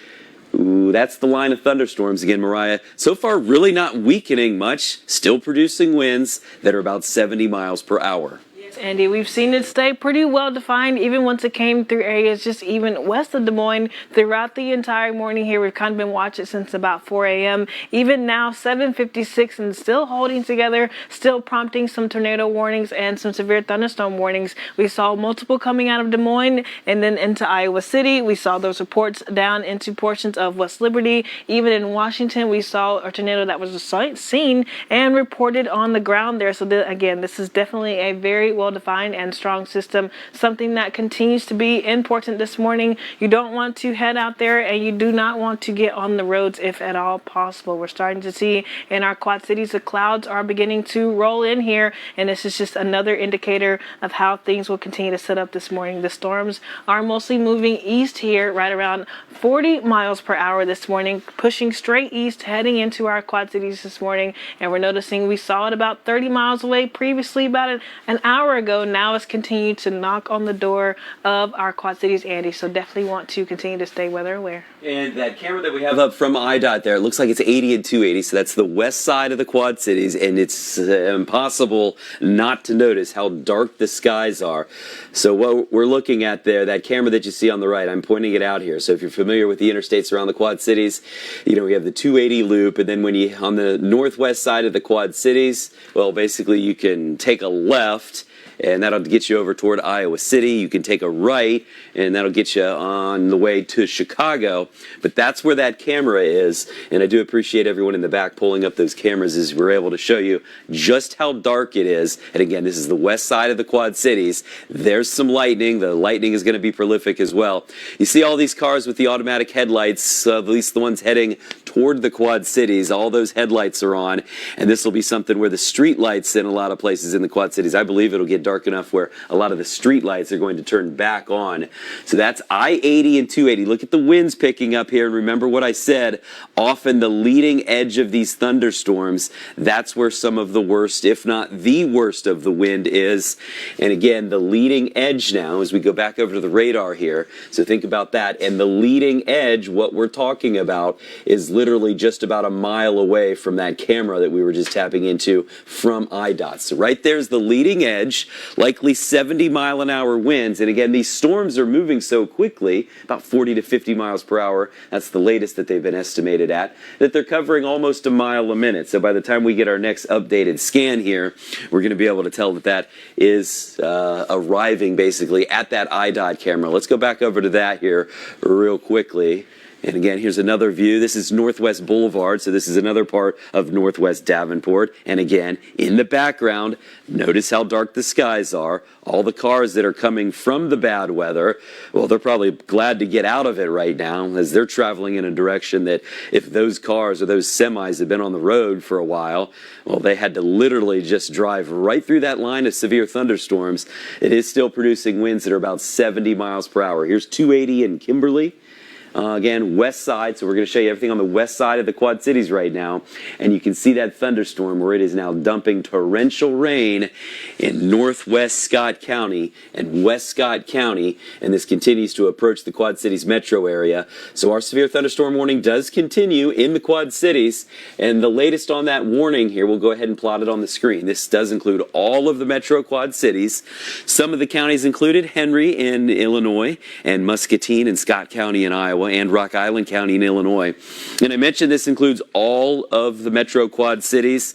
B: that's the line of thunderstorms again, Mariah. So far, really not weakening much, still producing winds that are about 70 miles per hour.
A: Andy, we've seen it stay pretty well defined even once it came through areas just even west of Des Moines throughout the entire morning here. We've kind of been watching since about 4 a.m. Even now, 7:56, and still holding together, still prompting some tornado warnings and some severe thunderstorm warnings. We saw multiple coming out of Des Moines and then into Iowa City. We saw those reports down into portions of West Liberty. Even in Washington, we saw a tornado that was seen and reported on the ground there. So again, this is definitely a very well-defined and strong system, something that continues to be important this morning. You don't want to head out there, and you do not want to get on the roads if at all possible. We're starting to see in our Quad Cities the clouds are beginning to roll in here, and this is just another indicator of how things will continue to set up this morning. The storms are mostly moving east here, right around 40 miles per hour this morning, pushing straight east, heading into our Quad Cities this morning, and we're noticing we saw it about 30 miles away previously about an hour ago. Now it's continued to knock on the door of our Quad Cities, Andy, so definitely want to continue to stay weather aware.
B: And that camera that we have up from IDOT there, it looks like it's 80 and 280, so that's the west side of the Quad Cities, and it's impossible not to notice how dark the skies are. So what we're looking at there, that camera that you see on the right, I'm pointing it out here. So if you're familiar with the interstates around the Quad Cities, you know, we have the 280 loop, and then when you, on the northwest side of the Quad Cities, well, basically you can take a left, and that'll get you over toward Iowa City. You can take a right, and that'll get you on the way to Chicago. But that's where that camera is, and I do appreciate everyone in the back pulling up those cameras as we're able to show you just how dark it is. And again, this is the west side of the Quad Cities. There's some lightning. The lightning is going to be prolific as well. You see all these cars with the automatic headlights, at least the ones heading toward toward the Quad Cities. All those headlights are on, and this will be something where the street lights in a lot of places in the Quad Cities, I believe it'll get dark enough where a lot of the street lights are going to turn back on. So that's I-80 and 280. Look at the winds picking up here, and remember what I said, often the leading edge of these thunderstorms, that's where some of the worst, if not the worst of the wind is. And again, the leading edge now, as we go back over to the radar here, so think about that, and the leading edge, what we're talking about, is literally just about a mile away from that camera that we were just tapping into from IDOT. So right there's the leading edge, likely 70-mile-an-hour winds, and again, these storms are moving so quickly, about 40 to 50 miles per hour, that's the latest that they've been estimated at, that they're covering almost a mile a minute. So by the time we get our next updated scan here, we're going to be able to tell that that is arriving basically at that IDOT camera. Let's go back over to that here real quickly. And again, here's another view. This is Northwest Boulevard, so this is another part of Northwest Davenport. And again, in the background, notice how dark the skies are. All the cars that are coming from the bad weather, well, they're probably glad to get out of it right now as they're traveling in a direction that if those cars or those semis have been on the road for a while, well, they had to literally just drive right through that line of severe thunderstorms. It is still producing winds that are about 70 miles per hour. Here's 280 in Kimberly. Again, west side, so we're going to show you everything on the west side of the Quad Cities right now. And you can see that thunderstorm where it is now dumping torrential rain in northwest Scott County and west Scott County. And this continues to approach the Quad Cities metro area. So our severe thunderstorm warning does continue in the Quad Cities. And the latest on that warning here, we'll go ahead and plot it on the screen. This does include all of the metro Quad Cities. Some of the counties included Henry in Illinois and Muscatine in Scott County in Iowa, and Rock Island County in Illinois. And I mentioned this includes all of the metro Quad Cities.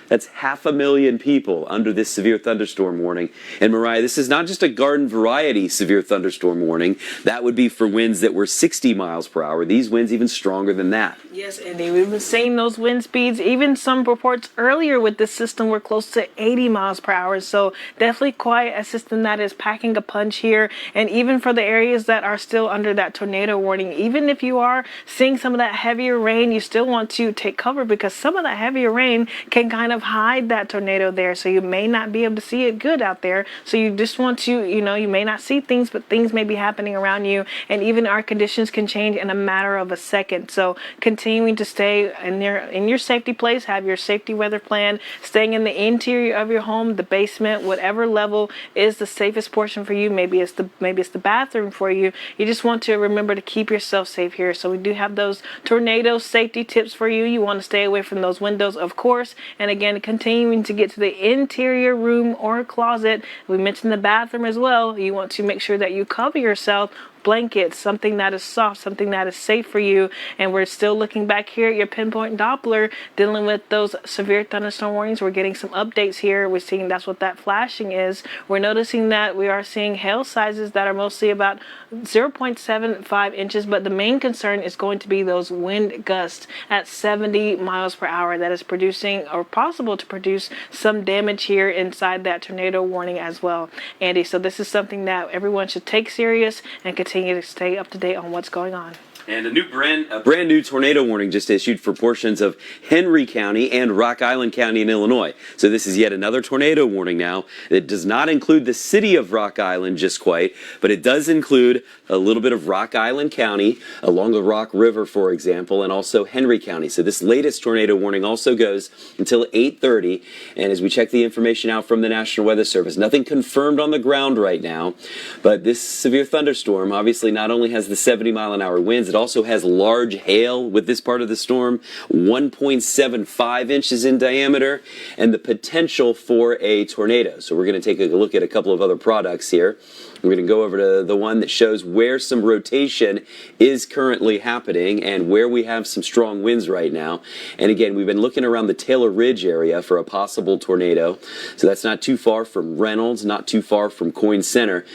B: That's 500,000 people under this severe thunderstorm warning. And Mariah, this is not just a garden variety severe thunderstorm warning. That would be for winds that were 60 miles per hour. These winds even stronger than that.
A: Yes, Andy, we've been seeing those wind speeds. Even some reports earlier with this system were close to 80 miles per hour. So definitely quite a system that is packing a punch here. And even for the areas that are still under that tornado warning, even if you are seeing some of that heavier rain, you still want to take cover because some of that heavier rain can kind of hide that tornado there, so you may not be able to see it good out there. So you just want to, you may not see things, but things may be happening around you, and even our conditions can change in a matter of a second. So continuing to stay in your safety place, have your safety weather plan, staying in the interior of your home, the basement, whatever level is the safest portion for you. Maybe it's the bathroom for you. You just want to remember to keep yourself safe here. So we do have those tornado safety tips for you. You want to stay away from those windows, of course, and again, continuing to get to the interior room or closet. We mentioned the bathroom as well. You want to make sure that you cover yourself, blankets, something that is soft, something that is safe for you. And we're still looking back here at your pinpoint Doppler, dealing with those severe thunderstorm warnings. We're getting some updates here. We're seeing that's what that flashing is. We're noticing that we are seeing hail sizes that are mostly about 0.75 inches, but the main concern is going to be those wind gusts at 70 miles per hour that is producing or possible to produce some damage here inside that tornado warning as well, Andy. So this is something that everyone should take serious and continue to stay up to date on what's going on.
B: And a brand new tornado warning just issued for portions of Henry County and Rock Island County in Illinois. So this is yet another tornado warning now. It does not include the city of Rock Island just quite, but it does include a little bit of Rock Island County along the Rock River, for example, and also Henry County. So this latest tornado warning also goes until 8:30. And as we check the information out from the National Weather Service, nothing confirmed on the ground right now, but this severe thunderstorm obviously not only has the 70-mile-an-hour winds, it also has large hail with this part of the storm, 1.75 inches in diameter, and the potential for a tornado. So we're going to take a look at a couple of other products here. We're going to go over to the one that shows where some rotation is currently happening and where we have some strong winds right now. And again, we've been looking around the Taylor Ridge area for a possible tornado. So that's not too far from Reynolds, not too far from Coyne Center.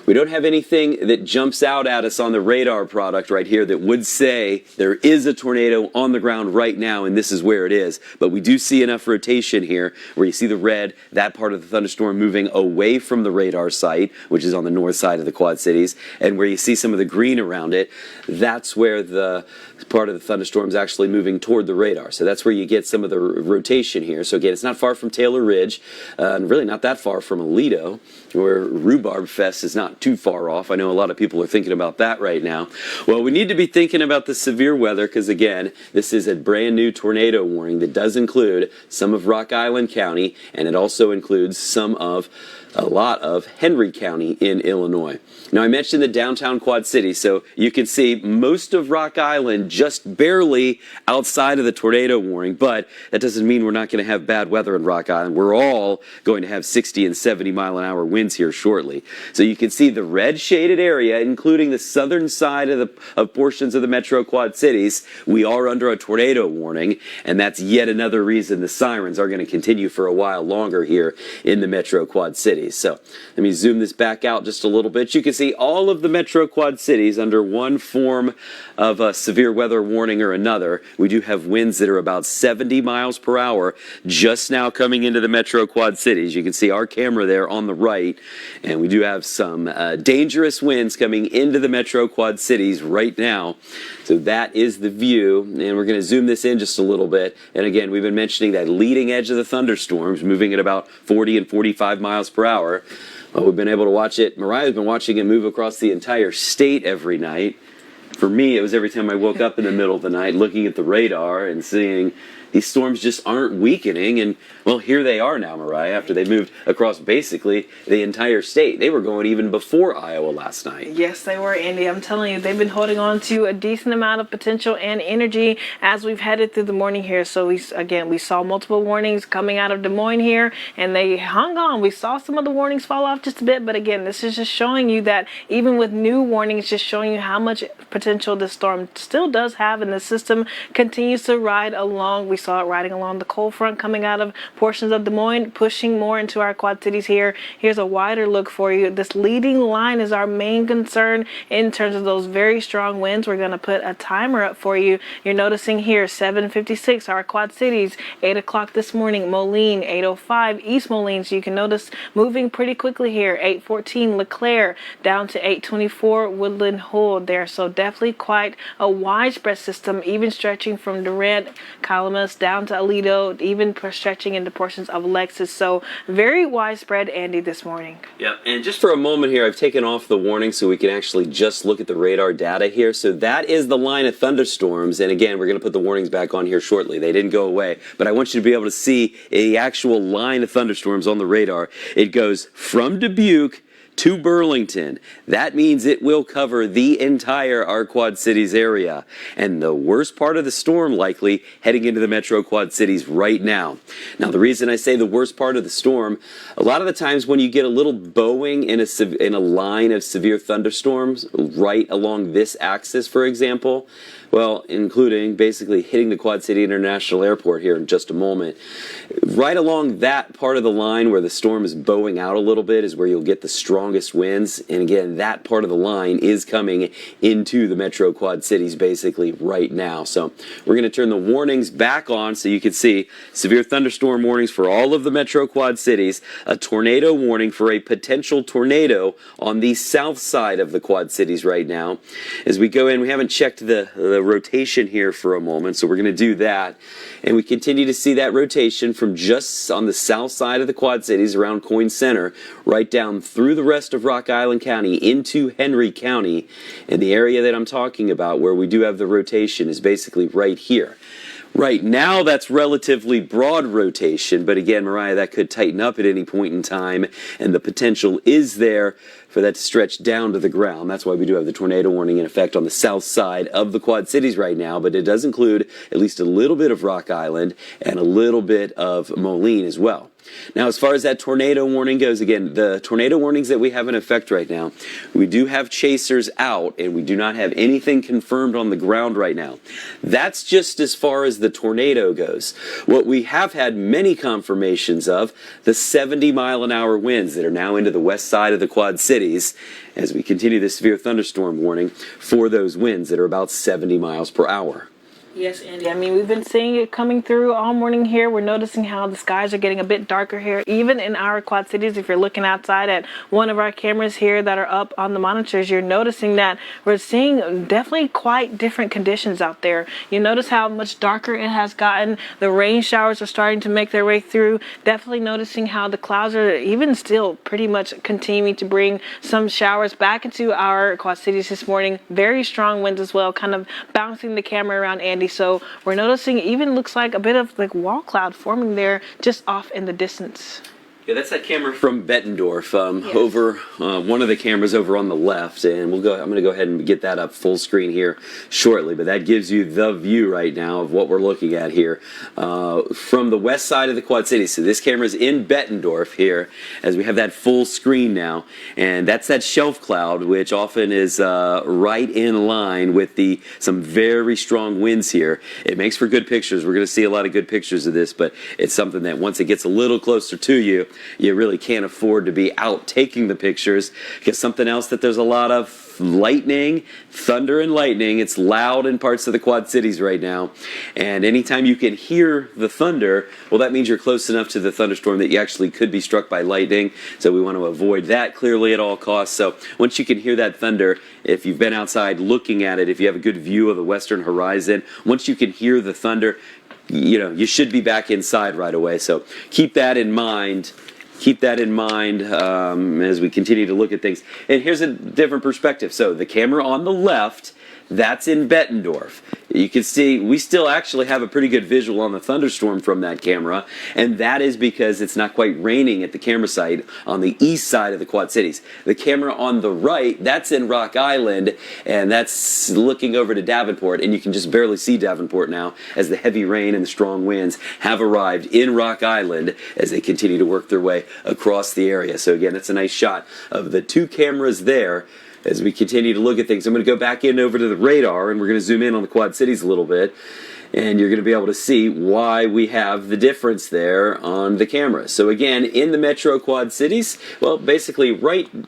B: We don't have anything that jumps out at us on the radar product right here that would say there is a tornado on the ground right now and this is where it is. But we do see enough rotation here where you see the red, that part of the thunderstorm moving away from the radar site, which is on the north side of the Quad Cities, and where you see some of the green around it, that's where the part of the thunderstorm is actually moving toward the radar. So that's where you get some of the rotation here. So again, it's not far from Taylor Ridge, and really not that far from Aledo, where Rhubarb Fest is not too far off. I know a lot of people are thinking about that right now. Well, we need to be thinking about the severe weather because, again, this is a brand new tornado warning that does include some of Rock Island County, and it also includes a lot of Henry County in Illinois. Now, I mentioned the downtown Quad Cities, so you can see most of Rock Island just barely outside of the tornado warning, but that doesn't mean we're not going to have bad weather in Rock Island. We're all going to have 60 and 70 mile an hour winds here shortly. So you can see the red shaded area, including the southern side of portions of the Metro Quad Cities. We are under a tornado warning, and that's yet another reason the sirens are going to continue for a while longer here in the Metro Quad Cities. So let me zoom this back out just a little bit. You can see all of the Metro Quad Cities under one form of a severe weather warning or another. We do have winds that are about 70 miles per hour just now coming into the Metro Quad Cities. You can see our camera there on the right, and we do have some dangerous winds coming into the Metro Quad Cities right now. So that is the view, and we're going to zoom this in just a little bit. And again, we've been mentioning that leading edge of the thunderstorms moving at about 40 and 45 miles per hour. Well, we've been able to watch it. Mariah's been watching it move across the entire state every night. For me, it was every time I woke up in the middle of the night looking at the radar and seeing these storms just aren't weakening. And, well, here they are now, Mariah, after they moved across basically the entire state. They were going even before Iowa last night.
A: Yes, they were, Andy. I'm telling you, they've been holding on to a decent amount of potential and energy as we've headed through the morning here. So, we saw multiple warnings coming out of Des Moines here, and they hung on. We saw some of the warnings fall off just a bit, but again, this is just showing you that even with new warnings, just showing you how much potential this storm still does have, and the system continues to ride along. We saw it riding along the cold front coming out of portions of Des Moines, pushing more into our Quad Cities here. Here's a wider look for you. This leading line is our main concern in terms of those very strong winds. We're going to put a timer up for you. You're noticing here 7:56 our Quad Cities, 8 o'clock this morning Moline, 8:05 East Moline. So you can notice moving pretty quickly here. 8:14 LeClaire down to 8:24 Woodland Hold there. So definitely quite a widespread system, even stretching from Durant, Calamus down to Aledo, even stretching into portions of Lexus. So very widespread, Andy, this morning.
B: Yeah, and just for a moment here, I've taken off the warning so we can actually just look at the radar data here. So that is the line of thunderstorms. And again, we're going to put the warnings back on here shortly. They didn't go away. But I want you to be able to see the actual line of thunderstorms on the radar. It goes from Dubuque to Burlington. That means it will cover the entire our Quad Cities area. And the worst part of the storm likely heading into the Metro Quad Cities right now. Now, the reason I say the worst part of the storm, a lot of the times when you get a little bowing in a line of severe thunderstorms right along this axis, for example, well, including basically hitting the Quad City International Airport here in just a moment. Right along that part of the line where the storm is bowing out a little bit is where you'll get the strongest winds. And again, that part of the line is coming into the Metro Quad Cities basically right now. So we're going to turn the warnings back on so you can see severe thunderstorm warnings for all of the Metro Quad Cities, a tornado warning for a potential tornado on the south side of the Quad Cities right now. As we go in, we haven't checked the rotation here for a moment, so we're going to do that. And we continue to see that rotation from just on the south side of the Quad Cities around Coyne Center right down through the rest of Rock Island County into Henry County. And the area that I'm talking about where we do have the rotation is basically right here. Right now, that's relatively broad rotation, but again, Mariah, that could tighten up at any point in time, and the potential is there for that to stretch down to the ground. That's why we do have the tornado warning in effect on the south side of the Quad Cities right now, but it does include at least a little bit of Rock Island and a little bit of Moline as well. Now, as far as that tornado warning goes, again, the tornado warnings that we have in effect right now, we do have chasers out, and we do not have anything confirmed on the ground right now. That's just as far as the tornado goes. What we have had many confirmations of, the 70-mile-an-hour winds that are now into the west side of the Quad Cities as we continue the severe thunderstorm warning for those winds that are about 70 miles per hour.
A: Yes, Andy. I mean, we've been seeing it coming through all morning here. We're noticing how the skies are getting a bit darker here, even in our Quad Cities. If you're looking outside at one of our cameras here that are up on the monitors, you're noticing that we're seeing definitely quite different conditions out there. You notice how much darker it has gotten. The rain showers are starting to make their way through. Definitely noticing how the clouds are even still pretty much continuing to bring some showers back into our Quad Cities this morning. Very strong winds as well, kind of bouncing the camera around, Andy. So we're noticing even looks like a bit of like wall cloud forming there just off in the distance.
B: Yeah, that's that camera from Bettendorf,
A: Yes.
B: over one of the cameras over on the left, and I'm going to go ahead and get that up full screen here shortly. But that gives you the view right now of what we're looking at here from the west side of the Quad Cities. So this camera is in Bettendorf here, as we have that full screen now, and that's that shelf cloud, which often is right in line with some very strong winds here. It makes for good pictures. We're going to see a lot of good pictures of this, but it's something that once it gets a little closer to you, you really can't afford to be out taking the pictures, because something else that there's a lot of lightning, thunder and lightning. It's loud in parts of the Quad Cities right now, and anytime you can hear the thunder, well, that means you're close enough to the thunderstorm that you actually could be struck by lightning. So we want to avoid that clearly at all costs. So once you can hear that thunder, if you've been outside looking at it, if you have a good view of the western horizon, once you can hear the thunder, you should be back inside right away. So keep that in mind. Keep that in mind as we continue to look at things. And here's a different perspective. So the camera on the left, that's in Bettendorf. You can see we still actually have a pretty good visual on the thunderstorm from that camera, and that is because it's not quite raining at the camera site on the east side of the Quad Cities. The camera on the right, that's in Rock Island, and that's looking over to Davenport, and you can just barely see Davenport now as the heavy rain and the strong winds have arrived in Rock Island as they continue to work their way across the area. So again, it's a nice shot of the two cameras there. As we continue to look at things, I'm going to go back in over to the radar, and we're going to zoom in on the Quad Cities a little bit, and you're going to be able to see why we have the difference there on the camera. So again, in the Metro Quad Cities, well, basically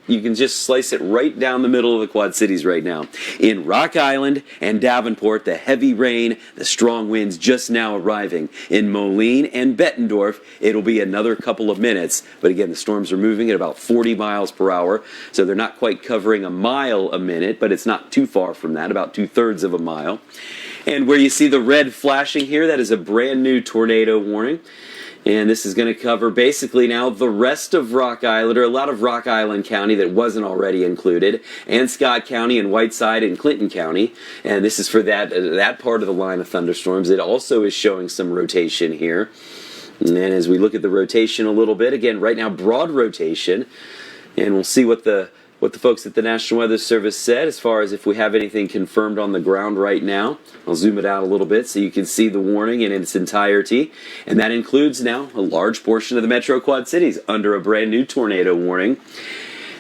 B: you can just slice it right down the middle of the Quad Cities right now. In Rock Island and Davenport, the heavy rain, the strong winds just now arriving. In Moline and Bettendorf, it'll be another couple of minutes. But again, the storms are moving at about 40 miles per hour, so they're not quite covering a mile a minute, but it's not too far from that, about 2/3 of a mile. And where you see the red flashing here, that is a brand new tornado warning. And this is going to cover basically now the rest of Rock Island, or a lot of Rock Island County that wasn't already included, and Scott County and Whiteside and Clinton County. And this is for that part of the line of thunderstorms. It also is showing some rotation here. And as we look at the rotation a little bit, again, right now broad rotation, and we'll see what the folks at the National Weather Service said as far as if we have anything confirmed on the ground right now. I'll zoom it out a little bit so you can see the warning in its entirety. And that includes now a large portion of the Metro Quad Cities under a brand new tornado warning.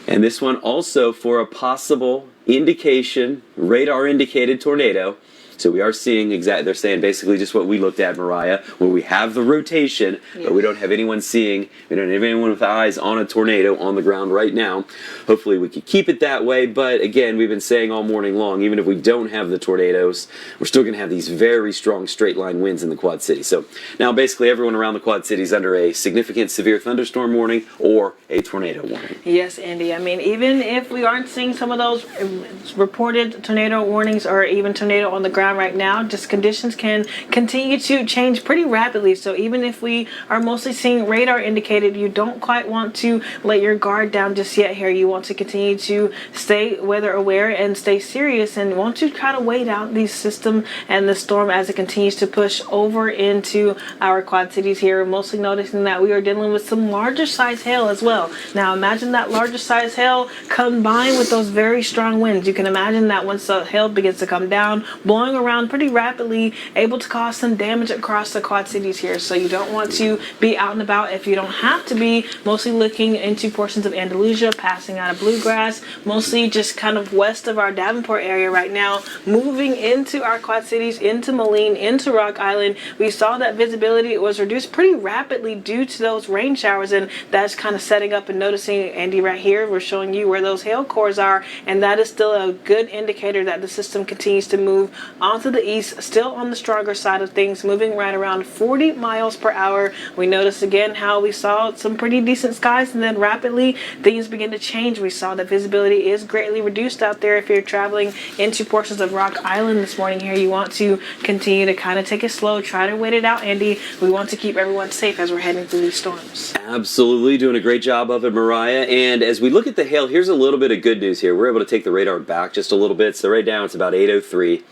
B: And this one also for a possible indication, radar indicated tornado. So we are seeing they're saying basically just what we looked at, Mariah, where we have the rotation, yes, but we don't have anyone with eyes on a tornado on the ground right now. Hopefully we could keep it that way, but again, we've been saying all morning long, even if we don't have the tornadoes, we're still going to have these very strong straight line winds in the Quad Cities. So now basically everyone around the Quad Cities under a significant severe thunderstorm warning or a tornado warning.
A: Yes, Andy. I mean, even if we aren't seeing some of those reported tornado warnings or even tornado on the ground right now, just conditions can continue to change pretty rapidly. So even if we are mostly seeing radar indicated, you don't quite want to let your guard down just yet here. You want to continue to stay weather aware and stay serious, and want to try to wait out the system and the storm as it continues to push over into our Quad Cities here. Mostly noticing that we are dealing with some larger size hail as well. Now imagine that larger size hail combined with those very strong winds. You can imagine that once the hail begins to come down, blowing around pretty rapidly, able to cause some damage across the Quad Cities here. So you don't want to be out and about if you don't have to be, mostly looking into portions of Andalusia, passing out of Bluegrass, mostly just kind of west of our Davenport area right now, moving into our Quad Cities, into Moline, into Rock Island. We saw that visibility was reduced pretty rapidly due to those rain showers, and that's kind of setting up and noticing, Andy, right here, we're showing you where those hail cores are, and that is still a good indicator that the system continues to move onto the east, still on the stronger side of things, moving right around 40 miles per hour. We noticed again how we saw some pretty decent skies, and then rapidly things begin to change. We saw that visibility is greatly reduced out there. If you're traveling into portions of Rock Island this morning here, you want to continue to kind of take it slow, try to wait it out, Andy. We want to keep everyone safe as we're heading through these storms.
B: Absolutely, doing a great job of it, Mariah. And as we look at the hail, here's a little bit of good news here. We're able to take the radar back just a little bit. So right now it's about 8:03.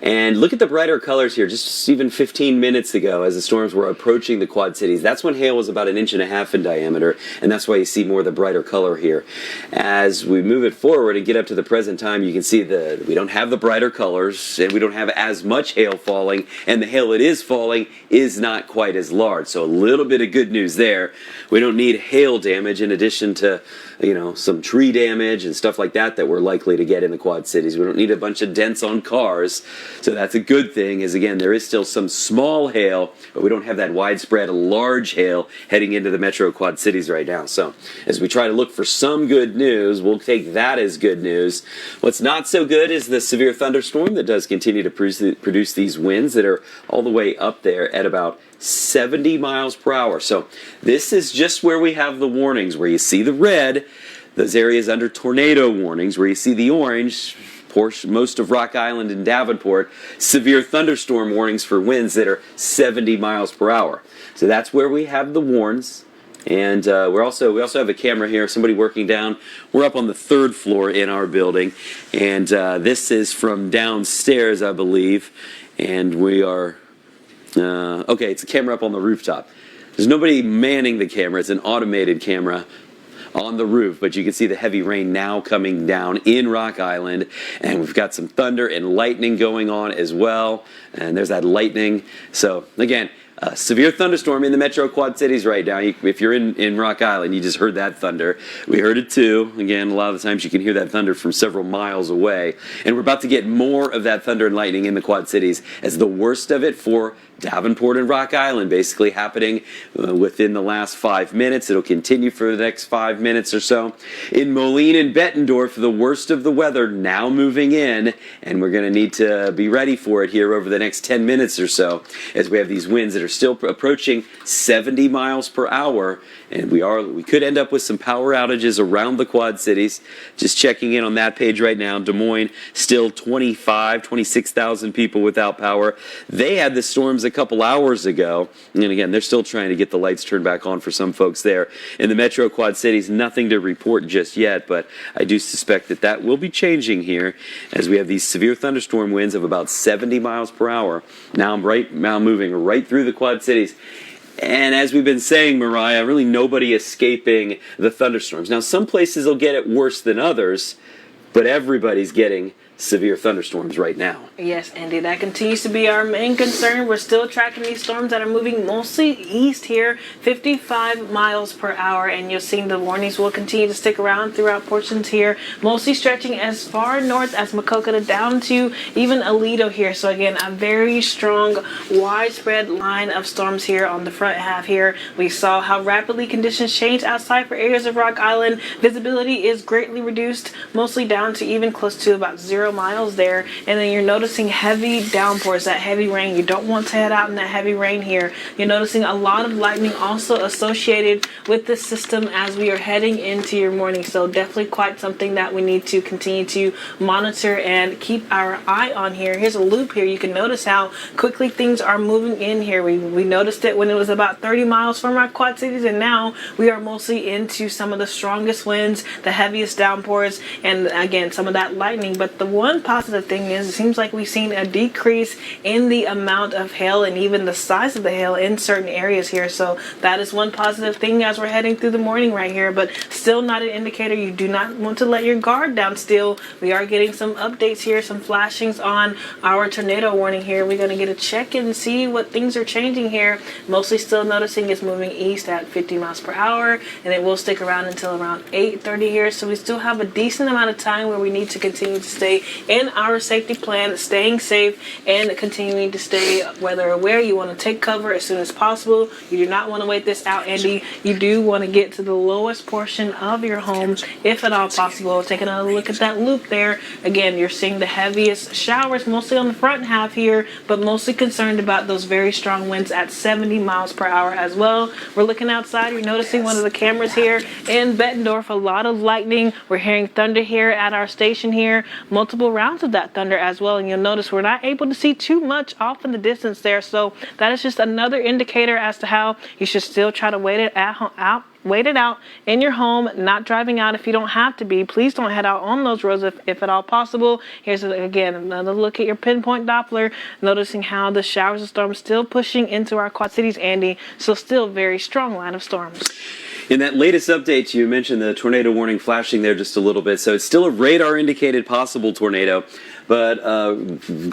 B: And look at the brighter colors here, just even 15 minutes ago as the storms were approaching the Quad Cities. That's when hail was about 1.5 inches in diameter, and that's why you see more of the brighter color here. As we move it forward and get up to the present time, you can see that we don't have the brighter colors, and we don't have as much hail falling, and the hail that is falling is not quite as large. So a little bit of good news there. We don't need hail damage in addition to, some tree damage and stuff like that we're likely to get in the Quad Cities. We don't need a bunch of dents on cars. So that's a good thing, is again, there is still some small hail, but we don't have that widespread large hail heading into the Metro Quad Cities right now. So as we try to look for some good news, we'll take that as good news. What's not so good is the severe thunderstorm that does continue to produce these winds that are all the way up there at about 70 miles per hour. So this is just where we have the warnings, where you see the red, those areas under tornado warnings, where you see the orange, most of Rock Island and Davenport, severe thunderstorm warnings for winds that are 70 miles per hour. So that's where we have the warns. And we also have a camera here, somebody working down. We're up on the 3rd floor in our building, and this is from downstairs, I believe. And we are okay, it's a camera up on the rooftop. There's nobody manning the camera. It's an automated camera on the roof, but you can see the heavy rain now coming down in Rock Island, and we've got some thunder and lightning going on as well, and there's that lightning. So again, severe thunderstorm in the Metro Quad Cities right now. If you're in Rock Island, you just heard that thunder. We heard it too. Again, a lot of the times you can hear that thunder from several miles away, and we're about to get more of that thunder and lightning in the Quad Cities, as the worst of it for Davenport and Rock Island basically happening within the last 5 minutes. It'll continue for the next 5 minutes or so. In Moline and Bettendorf, the worst of the weather now moving in, and we're going to need to be ready for it here over the next 10 minutes or so, as we have these winds that are still approaching 70 miles per hour, and we could end up with some power outages around the Quad Cities. Just checking in on that page right now. Des Moines, still 26,000 people without power. They had the storms a couple hours ago, and again, they're still trying to get the lights turned back on for some folks there. In the Metro Quad Cities, nothing to report just yet, but I do suspect that will be changing here as we have these severe thunderstorm winds of about 70 miles per hour. Now moving right through the Quad Cities. And as we've been saying, Mariah, really nobody escaping the thunderstorms. Now, some places will get it worse than others, but everybody's getting severe thunderstorms right now.
A: Yes, Andy, that continues to be our main concern. We're still tracking these storms that are moving mostly east here, 55 miles per hour, and you'll see the warnings will continue to stick around throughout portions here, mostly stretching as far north as Maquoketa down to even Aledo here. So again, a very strong, widespread line of storms here on the front half here. We saw how rapidly conditions change outside for areas of Rock Island. Visibility is greatly reduced, mostly down to even close to about 0 miles there, and then you're noticing heavy downpours, that heavy rain. You don't want to head out in that heavy rain here. You're noticing a lot of lightning also associated with this system as we are heading into your morning. So definitely quite something that we need to continue to monitor and keep our eye on here. Here's a loop here. You can notice how quickly things are moving in here. We noticed it when it was about 30 miles from our Quad Cities, and now we are mostly into some of the strongest winds, the heaviest downpours, and again, some of that lightning. But the one positive thing is it seems like we've seen a decrease in the amount of hail and even the size of the hail in certain areas here. So that is one positive thing as we're heading through the morning right here, but still not an indicator. You do not want to let your guard down still. We are getting some updates here, some flashings on our tornado warning here. We're going to get a check and see what things are changing here. Mostly still noticing it's moving east at 50 miles per hour, and it will stick around until around 8:30 here. So we still have a decent amount of time where we need to continue to stay stay in our safety plan, staying safe, and continuing to stay weather aware. You want to take cover as soon as possible. You do not want to wait this out, Andy. You do want to get to the lowest portion of your home, if at all possible. Take another look at that loop there. Again, you're seeing the heaviest showers mostly on the front half here, but mostly concerned about those very strong winds at 70 miles per hour as well. We're looking outside. You're noticing one of the cameras here in Bettendorf. A lot of lightning. We're hearing thunder here at our station here. Multiple rounds of that thunder as well. And you'll notice we're not able to see too much off in the distance there. So that is just another indicator as to how you should still try to wait it out in your home, not driving out if you don't have to be. Please don't head out on those roads if at all possible. Here's again another look at your pinpoint Doppler, noticing how the showers and storms still pushing into our Quad Cities, Andy. So still very strong line of storms.
B: In that latest update, you mentioned the tornado warning flashing there just a little bit. So it's still a radar indicated possible tornado. But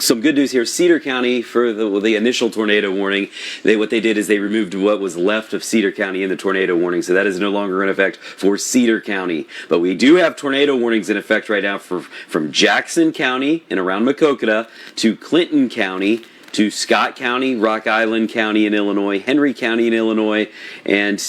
B: some good news here. Cedar County, for the initial tornado warning, what they did is they removed what was left of Cedar County in the tornado warning. So that is no longer in effect for Cedar County. But we do have tornado warnings in effect right now from Jackson County and around Maquoketa to Clinton County, to Scott County, Rock Island County in Illinois, Henry County in Illinois, and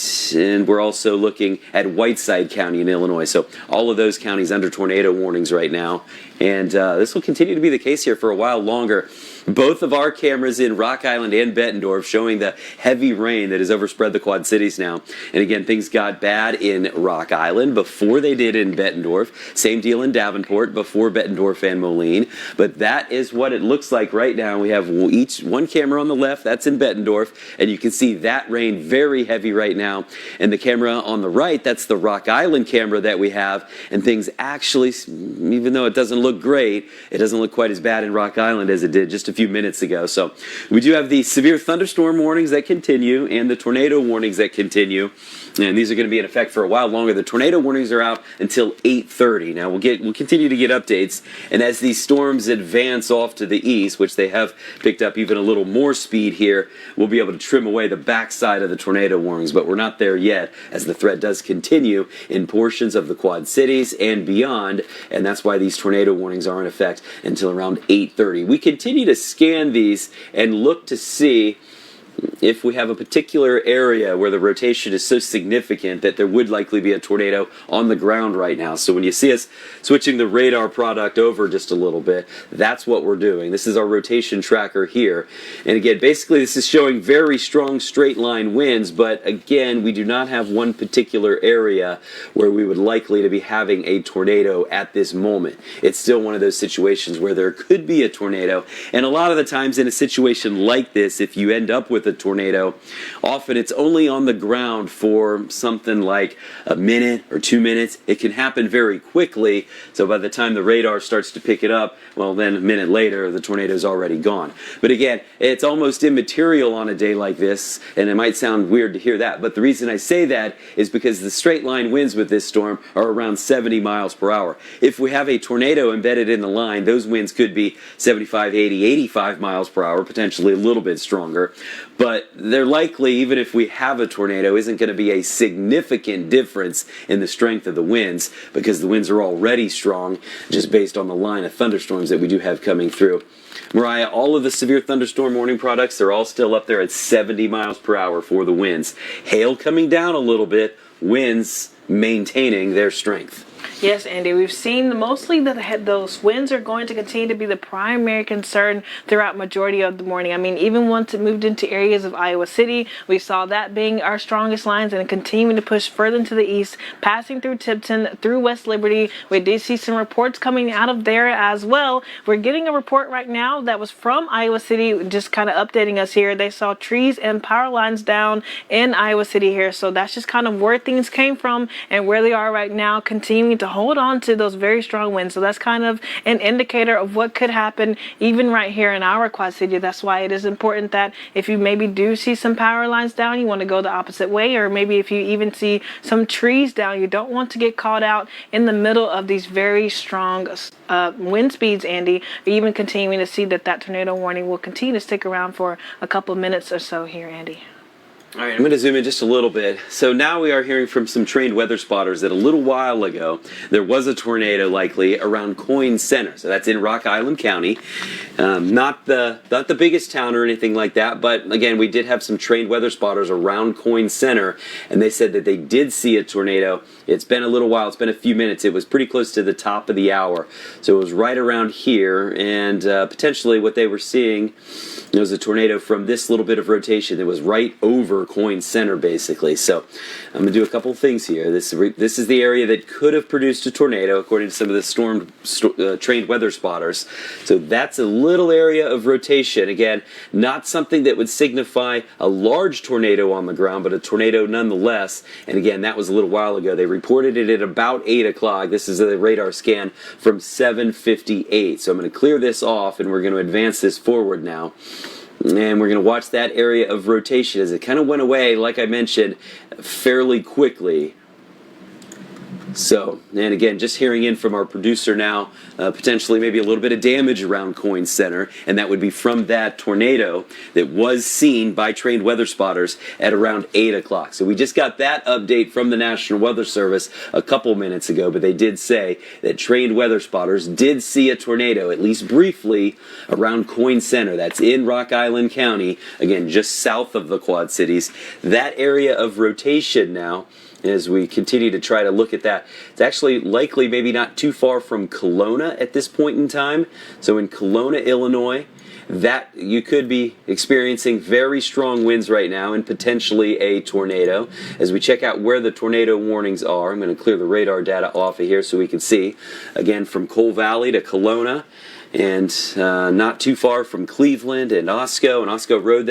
B: we're also looking at Whiteside County in Illinois. So all of those counties under tornado warnings right now. And this will continue to be the case here for a while longer. Both of our cameras in Rock Island and Bettendorf showing the heavy rain that has overspread the Quad Cities now. And again, things got bad in Rock Island before they did in Bettendorf. Same deal in Davenport before Bettendorf and Moline. But that is what it looks like right now. We have each one camera on the left, that's in Bettendorf, and you can see that rain very heavy right now. And the camera on the right, that's the Rock Island camera that we have. And things actually, even though it doesn't look great, it doesn't look quite as bad in Rock Island as it did just a few minutes ago. So we do have the severe thunderstorm warnings that continue and the tornado warnings that continue. And these are going to be in effect for a while longer. The tornado warnings are out until 8:30. Now we'll continue to get updates. And as these storms advance off to the east, which they have picked up even a little more speed here, we'll be able to trim away the backside of the tornado warnings. But we're not there yet, as the threat does continue in portions of the Quad Cities and beyond. And that's why these tornado warnings are in effect until around 8:30. We continue to scan these and look to see if we have a particular area where the rotation is so significant that there would likely be a tornado on the ground right now. So when you see us switching the radar product over just a little bit, that's what we're doing. This is our rotation tracker here. And again, basically this is showing very strong straight line winds, but again, we do not have one particular area where we would likely to be having a tornado at this moment. It's still one of those situations where there could be a tornado. And a lot of the times in a situation like this, if you end up with a tornado, often it's only on the ground for something like a minute or 2 minutes. It can happen very quickly, so by the time the radar starts to pick it up, well, then a minute later the tornado's already gone. But again, it's almost immaterial on a day like this, and it might sound weird to hear that, but the reason I say that is because the straight line winds with this storm are around 70 miles per hour. If we have a tornado embedded in the line, those winds could be 75, 80, 85 miles per hour, potentially a little bit stronger. But they're likely, even if we have a tornado, isn't going to be a significant difference in the strength of the winds, because the winds are already strong just based on the line of thunderstorms that we do have coming through. Mariah, all of the severe thunderstorm warning products, they're all still up there at 70 miles per hour for the winds. Hail coming down a little bit, winds maintaining their strength.
A: Yes, Andy, we've seen mostly that those winds are going to continue to be the primary concern throughout majority of the morning. I mean, even once it moved into areas of Iowa City, we saw that being our strongest lines and continuing to push further into the east, passing through Tipton, through West Liberty. We did see some reports coming out of there as well. We're getting a report right now that was from Iowa City, just kind of updating us here. They saw trees and power lines down in Iowa City here. So that's just kind of where things came from and where they are right now, continuing to hold on to those very strong winds. So that's kind of an indicator of what could happen even right here in our Quad City. That's why it is important that if you maybe do see some power lines down, you want to go the opposite way, or maybe if you even see some trees down, you don't want to get caught out in the middle of these very strong wind speeds, Andy, or even continuing to see that tornado warning will continue to stick around for a couple minutes or so here, Andy.
B: All right, I'm going to zoom in just a little bit. So now we are hearing from some trained weather spotters that a little while ago there was a tornado likely around Coyne Center. So that's in Rock Island County. Not the biggest town or anything like that, but again, we did have some trained weather spotters around Coyne Center, and they said that they did see a tornado. It's been a little while. It's been a few minutes. It was pretty close to the top of the hour. So it was right around here, and potentially what they were seeing was a tornado from this little bit of rotation that was right over Coyne Center, basically. So I'm going to do a couple things here. This is the area that could have produced a tornado, according to some of the trained weather spotters. So that's a little area of rotation. Again, not something that would signify a large tornado on the ground, but a tornado nonetheless. And again, that was a little while ago. They reported it at about 8 o'clock. This is a radar scan from 7:58. So I'm going to clear this off, and we're going to advance this forward now. And we're going to watch that area of rotation as it kind of went away, like I mentioned, fairly quickly. So, and again, just hearing in from our producer now, potentially maybe a little bit of damage around Coyne Center, and that would be from that tornado that was seen by trained weather spotters at around 8 o'clock. So we just got that update from the National Weather Service a couple minutes ago, but they did say that trained weather spotters did see a tornado, at least briefly, around Coyne Center. That's in Rock Island County, again, just south of the Quad Cities. That area of rotation now, as we continue to try to look at that, it's actually likely maybe not too far from Kelowna at this point in time. So in Kelowna, Illinois, that you could be experiencing very strong winds right now and potentially a tornado. As we check out where the tornado warnings are, I'm going to clear the radar data off of here so we can see. Again, from Coal Valley to Kelowna, and not too far from Cleveland and Osco Road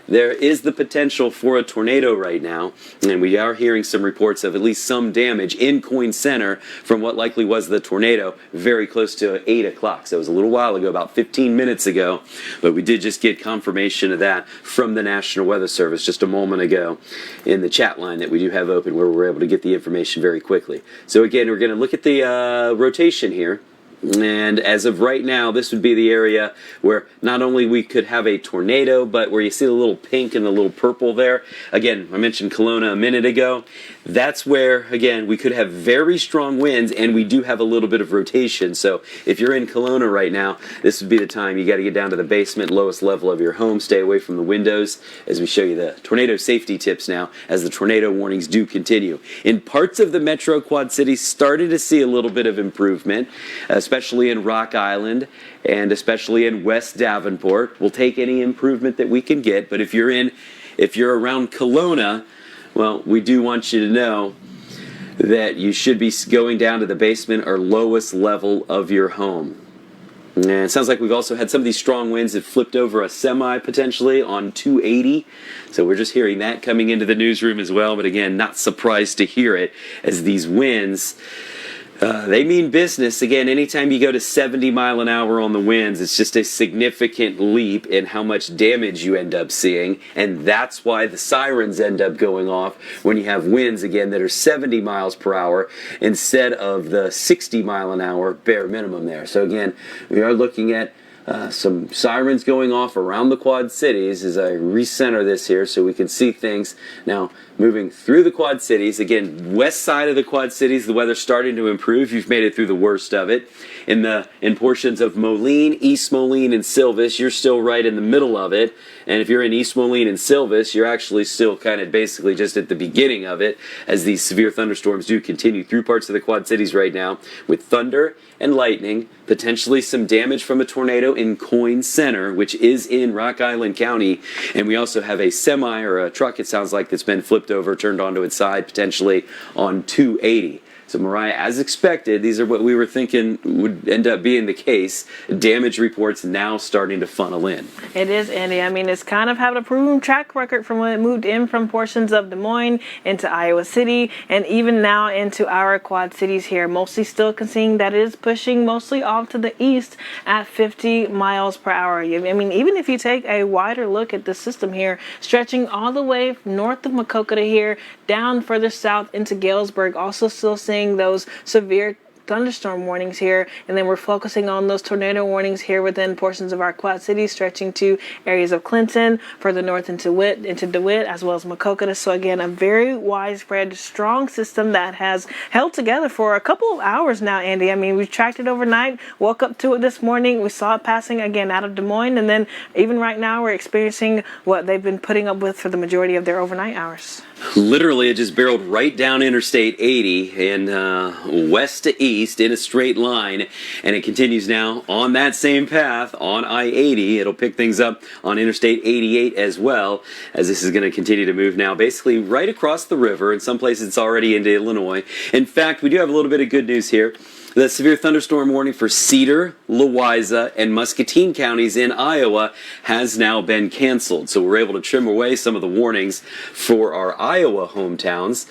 B: there is the potential for a tornado right now, and we are hearing some reports of at least some damage in Coyne Center from what likely was the tornado very close to 8 o'clock. So it was a little while ago, about 15 minutes ago, but we did just get confirmation of that from the National Weather Service just a moment ago in the chat line that we do have open, where we're able to get the information very quickly. So again, we're going to look at the rotation here. And as of right now, this would be the area where not only we could have a tornado, but where you see the little pink and the little purple there. Again, I mentioned Kelowna a minute ago. That's where, again, we could have very strong winds, and we do have a little bit of rotation. So if you're in Kelowna right now, this would be the time. You got to get down to the basement, lowest level of your home. Stay away from the windows as we show you the tornado safety tips now, as the tornado warnings do continue. In parts of the Metro Quad Cities, started to see a little bit of improvement, especially in Rock Island and especially in West Davenport. We'll take any improvement that we can get, but if you're around Kelowna, well, we do want you to know that you should be going down to the basement or lowest level of your home. And it sounds like we've also had some of these strong winds that flipped over a semi potentially on 280. So we're just hearing that coming into the newsroom as well. But again, not surprised to hear it, as these winds, they mean business. Again, anytime you go to 70 mile an hour on the winds, it's just a significant leap in how much damage you end up seeing. And that's why the sirens end up going off when you have winds, again, that are 70 miles per hour instead of the 60 mile an hour bare minimum there. So again, we are looking at some sirens going off around the Quad Cities as I recenter this here so we can see things. Now, moving through the Quad Cities, again, west side of the Quad Cities, the weather's starting to improve. You've made it through the worst of it. In portions of Moline, East Moline, and Silvis, you're still right in the middle of it. And if you're in East Moline and Silvis, you're actually still kind of basically just at the beginning of it, as these severe thunderstorms do continue through parts of the Quad Cities right now, with thunder and lightning, potentially some damage from a tornado in Coyne Center, which is in Rock Island County. And we also have a semi, or a truck, it sounds like, that's been flipped over, turned onto its side, potentially on 280. So, Mariah, as expected, these are what we were thinking would end up being the case. Damage reports now starting to funnel in.
A: It is, Andy. I mean, it's kind of having a proven track record from when it moved in from portions of Des Moines into Iowa City, and even now into our Quad Cities here. Mostly still seeing that it is pushing mostly off to the east at 50 miles per hour. I mean, even if you take a wider look at the system here, stretching all the way north of Maquoketa here, down further south into Galesburg, also still seeing those severe thunderstorm warnings here, and then we're focusing on those tornado warnings here within portions of our Quad Cities, stretching to areas of Clinton, further north into DeWitt, as well as Maquoketa. So again, a very widespread, strong system that has held together for a couple of hours now, Andy. I mean, we tracked it overnight, woke up to it this morning, we saw it passing again out of Des Moines, and then even right now we're experiencing what they've been putting up with for the majority of their overnight hours.
B: Literally, it just barreled right down Interstate 80 and west to east in a straight line, and it continues now on that same path on I-80. It'll pick things up on Interstate 88 as well, as this is going to continue to move now basically right across the river. In some places it's already into Illinois. In fact, we do have a little bit of good news here. The severe thunderstorm warning for Cedar, Louisa, and Muscatine counties in Iowa has now been canceled. So we're able to trim away some of the warnings for our Iowa hometowns.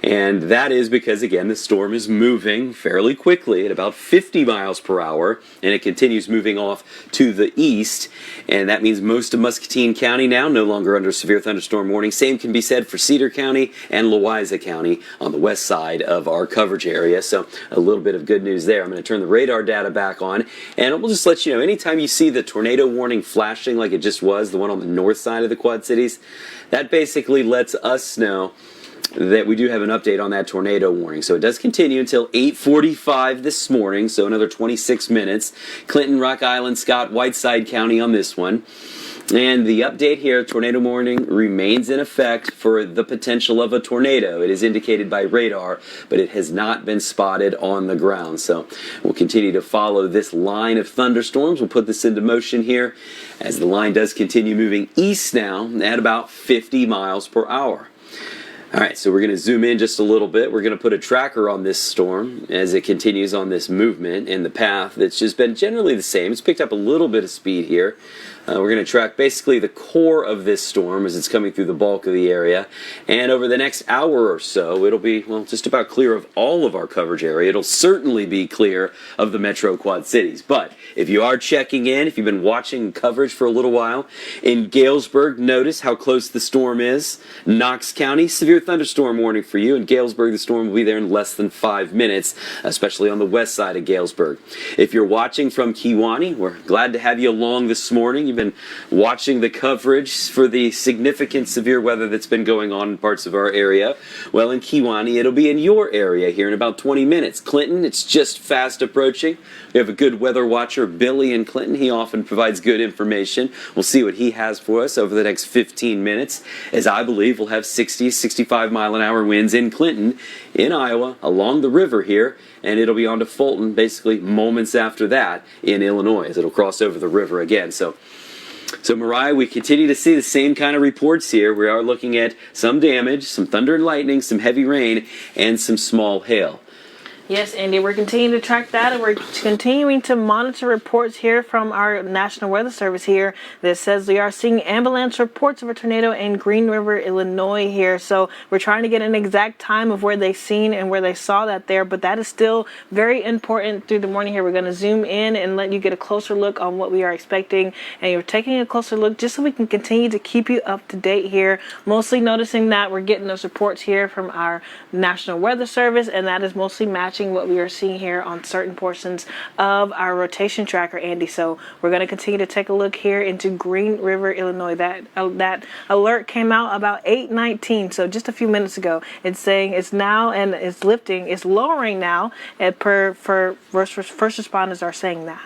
B: And that is because, again, the storm is moving fairly quickly at about 50 miles per hour, and it continues moving off to the east. And that means most of Muscatine County now no longer under severe thunderstorm warning. Same can be said for Cedar County and Louisa County on the west side of our coverage area. So a little bit of good news there. I'm going to turn the radar data back on, and we'll just let you know, anytime you see the tornado warning flashing like it just was, the one on the north side of the Quad Cities, that basically lets us know that we do have an update on that tornado warning. So it does continue until 8:45 this morning, so another 26 minutes. Clinton, Rock Island, Scott, Whiteside County on this one. And the update here, tornado warning remains in effect for the potential of a tornado. It is indicated by radar, but it has not been spotted on the ground. So we'll continue to follow this line of thunderstorms. We'll put this into motion here as the line does continue moving east now at about 50 miles per hour. All right, so we're going to zoom in just a little bit. We're going to put a tracker on this storm as it continues on this movement in the path that's just been generally the same. It's picked up a little bit of speed here. We're going to track basically the core of this storm as it's coming through the bulk of the area. And over the next hour or so, it'll be, well, just about clear of all of our coverage area. It'll certainly be clear of the Metro Quad Cities. But if you are checking in, if you've been watching coverage for a little while, in Galesburg, notice how close the storm is. Knox County, severe thunderstorm warning for you. In Galesburg, the storm will be there in less than 5 minutes, especially on the west side of Galesburg. If you're watching from Kewanee, we're glad to have you along this morning. You've been watching the coverage for the significant severe weather that's been going on in parts of our area. Well, in Kewanee, it'll be in your area here in about 20 minutes. Clinton, it's just fast approaching. We have a good weather watcher, Billy in Clinton. He often provides good information. We'll see what he has for us over the next 15 minutes, as I believe we'll have 60, 65 mile an hour winds in Clinton, in Iowa, along the river here, and it'll be on to Fulton basically moments after that in Illinois as it'll cross over the river again. So Mariah, we continue to see the same kind of reports here. We are looking at some damage, some thunder and lightning, some heavy rain, and some small hail.
A: Yes, Andy, we're continuing to track that, and we're continuing to monitor reports here from our National Weather Service here that says we are seeing ambulance reports of a tornado in Green River, Illinois here. So we're trying to get an exact time of where they seen and where they saw that there, but that is still very important through the morning here. We're going to zoom in and let you get a closer look on what we are expecting, and you're taking a closer look just so we can continue to keep you up to date here. Mostly noticing that we're getting those reports here from our National Weather Service, and that is mostly matching what we are seeing here on certain portions of our rotation tracker, Andy. So we're going to continue to take a look here into Green River, Illinois. That alert came out about 8:19, so just a few minutes ago. It's saying it's now and it's lifting, it's lowering now, and for first responders are saying that.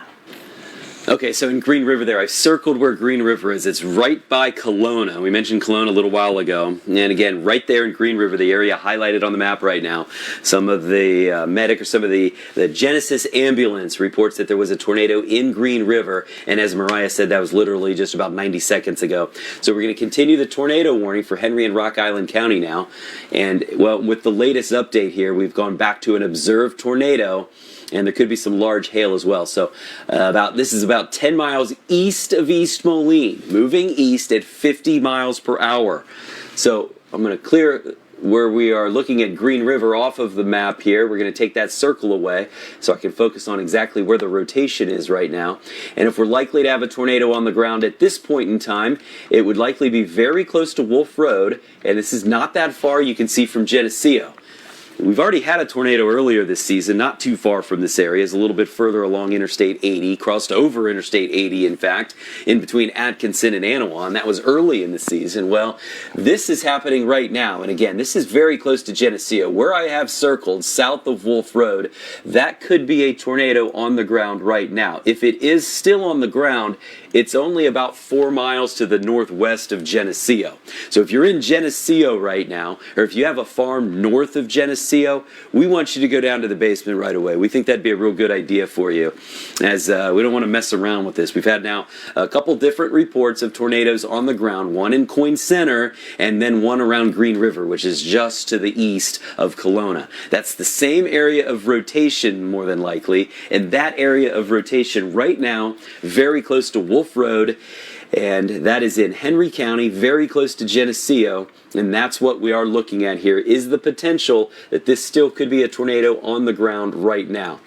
B: Okay, so in Green River there, I've circled where Green River is. It's right by Kelowna. We mentioned Kelowna a little while ago. And again, right there in Green River, the area highlighted on the map right now. Some of the medic or some of the Genesis ambulance reports that there was a tornado in Green River. And as Mariah said, that was literally just about 90 seconds ago. So we're going to continue the tornado warning for Henry and Rock Island County now. And, well, with the latest update here, we've gone back to an observed tornado, and there could be some large hail as well. So this is about 10 miles east of East Moline, moving east at 50 miles per hour. So I'm going to clear where we are looking at Green River off of the map here. We're going to take that circle away so I can focus on exactly where the rotation is right now. And if we're likely to have a tornado on the ground at this point in time, it would likely be very close to Wolf Road, and this is not that far, you can see from Geneseo. We've already had a tornado earlier this season, not too far from this area. It's a little bit further along Interstate 80, crossed over Interstate 80, in fact, in between Atkinson and Anawan. That was early in the season. Well, this is happening right now. And again, this is very close to Geneseo. Where I have circled south of Wolf Road, that could be a tornado on the ground right now. If it is still on the ground, it's only about 4 miles to the northwest of Geneseo. So if you're in Geneseo right now, or if you have a farm north of Geneseo, we want you to go down to the basement right away. We think that'd be a real good idea for you, as we don't want to mess around with this. We've had now a couple different reports of tornadoes on the ground, one in Coin Center and then one around Green River, which is just to the east of Kelowna. That's the same area of rotation, more than likely, and that area of rotation right now, very close to Wolf Road, and that is in Henry County, very close to Geneseo, and that's what we are looking at here, is the potential that this still could be a tornado on the ground right now.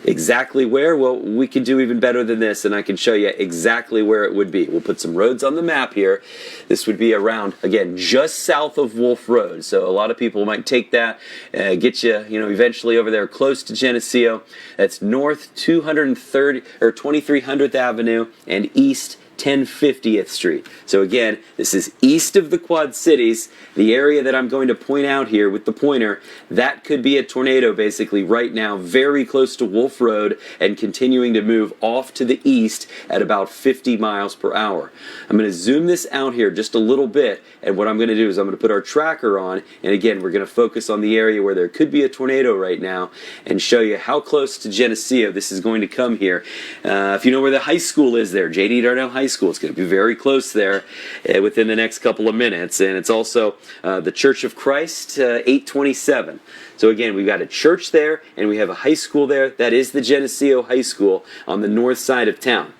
B: Exactly where? Well, we can do even better than this, and I can show you exactly where it would be. We'll put some roads on the map here. This would be around, again, just south of Wolf Road. So a lot of people might take that, get you, eventually over there close to Geneseo. That's north 230 or 2300th Avenue and east 1050th Street. So again, this is east of the Quad Cities. The area that I'm going to point out here with the pointer, that could be a tornado basically right now, very close to Wolf Road and continuing to move off to the east at about 50 miles per hour. I'm going to zoom this out here just a little bit, and what I'm going to do is I'm going to put our tracker on, and again, we're going to focus on the area where there could be a tornado right now and show you how close to Geneseo this is going to come here. If you know where the high school is there, J.D. Darnell High School, it's going to be very close there within the next couple of minutes. And it's also the Church of Christ, 827. So again, we've got a church there and we have a high school there. That is the Geneseo High School on the north side of town.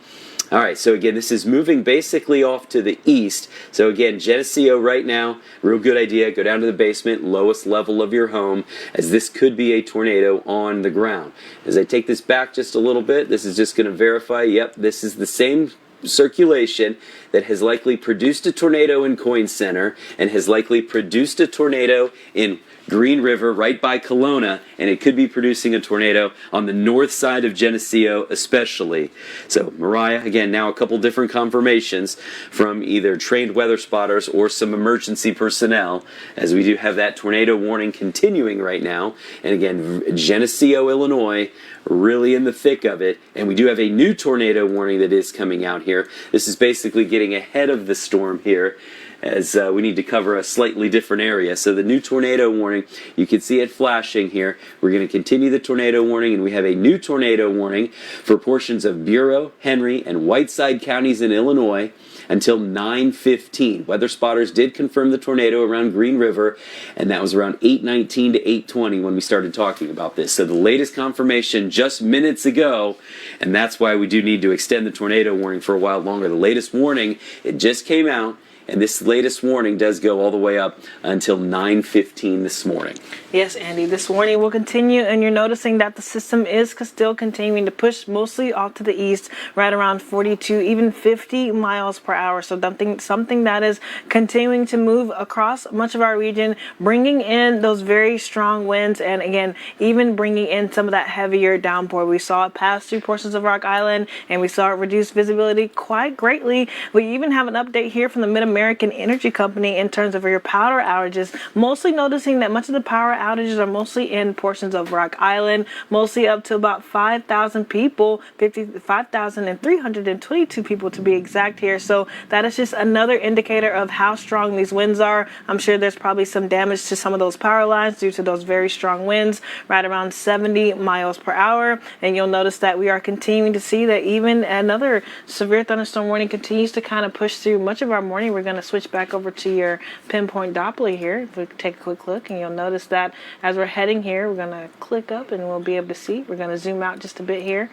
B: All right, so again, this is moving basically off to the east. So again, Geneseo right now, real good idea. Go down to the basement, lowest level of your home, as this could be a tornado on the ground. As I take this back just a little bit, this is just going to verify, yep, this is the same circulation that has likely produced a tornado in Coin Center and has likely produced a tornado in Green River right by Kelowna, and it could be producing a tornado on the north side of Geneseo especially. So Mariah, again, now a couple different confirmations from either trained weather spotters or some emergency personnel, as we do have that tornado warning continuing right now. And again, Geneseo, Illinois, really in the thick of it, and we do have a new tornado warning that is coming out here. This is basically getting ahead of the storm here, as we need to cover a slightly different area. So the new tornado warning, you can see it flashing here. We're going to continue the tornado warning, and we have a new tornado warning for portions of Bureau, Henry, and Whiteside counties in Illinois until 9:15. Weather spotters did confirm the tornado around Green River, and that was around 8:19 to 8:20 when we started talking about this. So the latest confirmation just minutes ago, and that's why we do need to extend the tornado warning for a while longer. The latest warning, it just came out, and this latest warning does go all the way up until 9:15 this morning.
A: Yes, Andy, this warning will continue, and you're noticing that the system is still continuing to push mostly off to the east, right around 42, even 50 miles per hour. So something that is continuing to move across much of our region, bringing in those very strong winds, and again, even bringing in some of that heavier downpour. We saw it pass through portions of Rock Island, and we saw it reduce visibility quite greatly. We even have an update here from the Mid-American Energy Company in terms of your power outages, mostly noticing that much of the power outages are mostly in portions of Rock Island, mostly up to about 5,000 people, 5,322 people to be exact here. So that is just another indicator of how strong these winds are. I'm sure there's probably some damage to some of those power lines due to those very strong winds, right around 70 miles per hour. And you'll notice that we are continuing to see that even another severe thunderstorm warning continues to kind of push through much of our morning. We're going to switch back over to your pinpoint Doppler here. If we take a quick look, and you'll notice that as we're heading here, we're going to click up and we'll be able to see. We're going to zoom out just a bit here.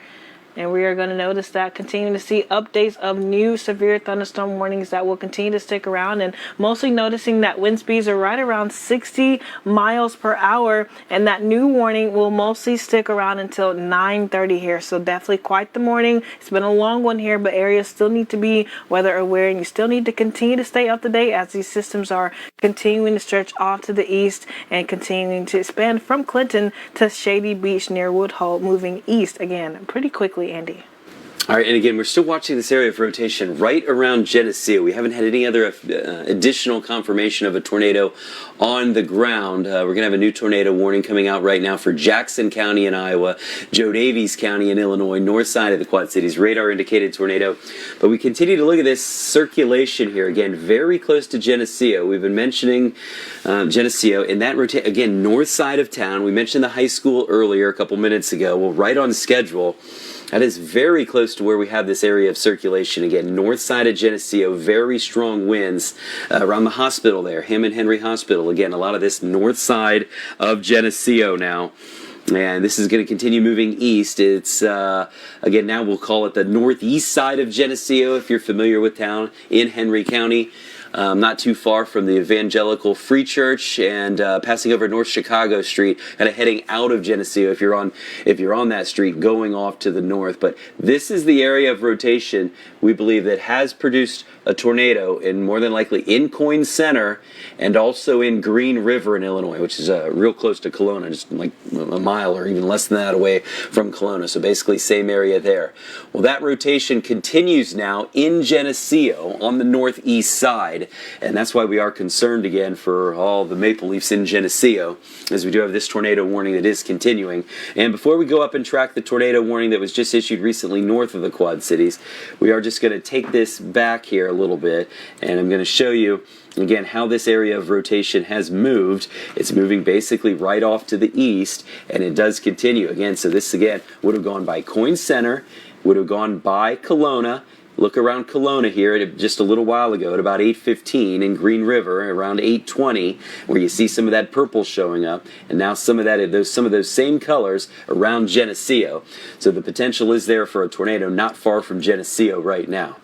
A: And we are going to notice that continuing to see updates of new severe thunderstorm warnings that will continue to stick around, and mostly noticing that wind speeds are right around 60 miles per hour, and that new warning will mostly stick around until 9:30 here. So definitely quite the morning. It's been a long one here, but areas still need to be weather aware, and you still need to continue to stay up to date as these systems are continuing to stretch off to the east and continuing to expand from Clinton to Shady Beach near Woodhull, moving east again pretty quickly, Andy.
B: All right, and again, we're still watching this area of rotation right around Geneseo. We haven't had any other additional confirmation of a tornado on the ground. We're going to have a new tornado warning coming out right now for Jackson County in Iowa, Joe Daviess County in Illinois, north side of the Quad Cities. Radar indicated tornado. But we continue to look at this circulation here. Again, very close to Geneseo. We've been mentioning Geneseo. And that rotate, again, north side of town. We mentioned the high school earlier a couple minutes ago. Well, right on schedule. That is very close to where we have this area of circulation. Again, north side of Geneseo, very strong winds around the hospital there, Hammond Henry Hospital. Again, a lot of this north side of Geneseo now. And this is going to continue moving east. It's, again, now we'll call it the northeast side of Geneseo, if you're familiar with town, in Henry County. Not too far from the Evangelical Free Church, and passing over North Chicago Street, kind of heading out of Geneseo if you're on that street, going off to the north. But this is the area of rotation we believe that has produced a tornado, in more than likely in Coyne Center and also in Green River in Illinois, which is real close to Kelowna, just like a mile or even less than that away from Kelowna. So basically same area there. Well, that rotation continues now in Geneseo on the northeast side. And that's why we are concerned again for all the Maple Leafs in Geneseo, as we do have this tornado warning that is continuing. And before we go up and track the tornado warning that was just issued recently north of the Quad Cities, we are just going to take this back here a little bit, and I'm going to show you again how this area of rotation has moved. It's moving basically right off to the east, and it does continue again. So this again would have gone by Coyne Center, would have gone by Kelowna. Look around Kelowna here at just a little while ago at about 8:15, in Green River around 8:20, where you see some of that purple showing up, and now some of those same colors around Geneseo. So the potential is there for a tornado not far from Geneseo right now.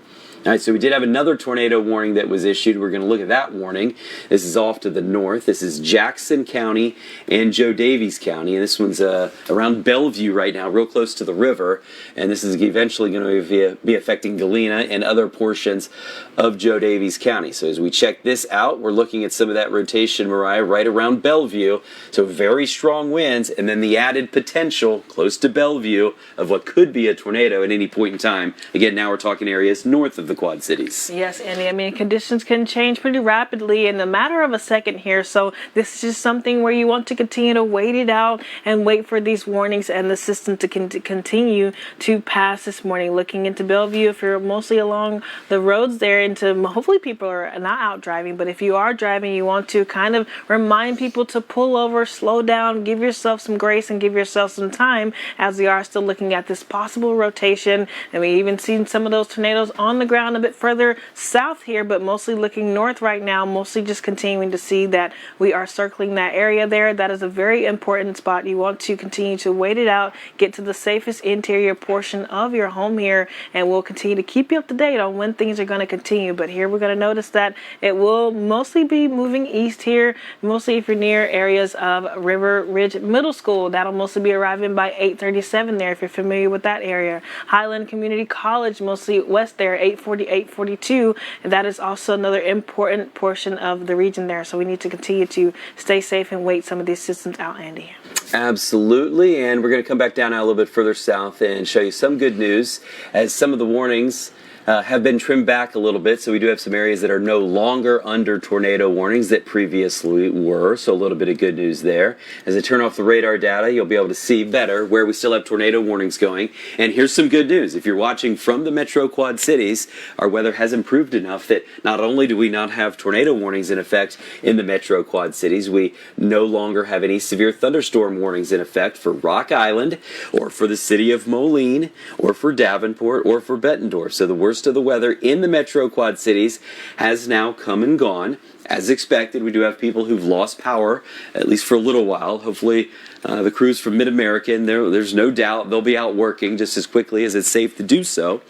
B: All right, so we did have another tornado warning that was issued. We're going to look at that warning. This is off to the north. This is Jackson County and Joe Daviess County. And this one's around Bellevue right now, real close to the river. And this is eventually going to be affecting Galena and other portions of Joe Daviess County. So as we check this out, we're looking at some of that rotation, Mariah, right around Bellevue. So very strong winds, and then the added potential close to Bellevue of what could be a tornado at any point in time. Again, now we're talking areas north of the Quad Cities.
A: Yes, Andy. I mean, conditions can change pretty rapidly in a matter of a second here. So this is just something where you want to continue to wait it out and wait for these warnings and the system to continue to pass this morning. Looking into Bellevue, if you're mostly along the roads there, into hopefully people are not out driving, but if you are driving, you want to kind of remind people to pull over, slow down, give yourself some grace and give yourself some time, as we are still looking at this possible rotation. And we even seen some of those tornadoes on the ground a bit further south here, but mostly looking north right now, mostly just continuing to see that we are circling that area there. That is a very important spot. You want to continue to wait it out, get to the safest interior portion of your home here, and we'll continue to keep you up to date on when things are going to continue. But here we're going to notice that it will mostly be moving east here, mostly if you're near areas of River Ridge Middle School. That'll mostly be arriving by 8:37 there if you're familiar with that area. Highland Community College, mostly west there, 8:40, 8:42, and that is also another important portion of the region there. So we need to continue to stay safe and wait some of these systems out, Andy.
B: Absolutely, and we're going to come back down now a little bit further south and show you some good news, as some of the warnings have been trimmed back a little bit. So we do have some areas that are no longer under tornado warnings that previously were. So a little bit of good news there. As I turn off the radar data, you'll be able to see better where we still have tornado warnings going. And here's some good news. If you're watching from the Metro Quad Cities, our weather has improved enough that not only do we not have tornado warnings in effect in the Metro Quad Cities, we no longer have any severe thunderstorm warnings in effect for Rock Island, or for the city of Moline, or for Davenport, or for Bettendorf. So the worst of the weather in the Metro Quad Cities has now come and gone. As expected, we do have people who've lost power, at least for a little while. Hopefully, the crews from Mid-American, there's no doubt they'll be out working just as quickly as it's safe to do so.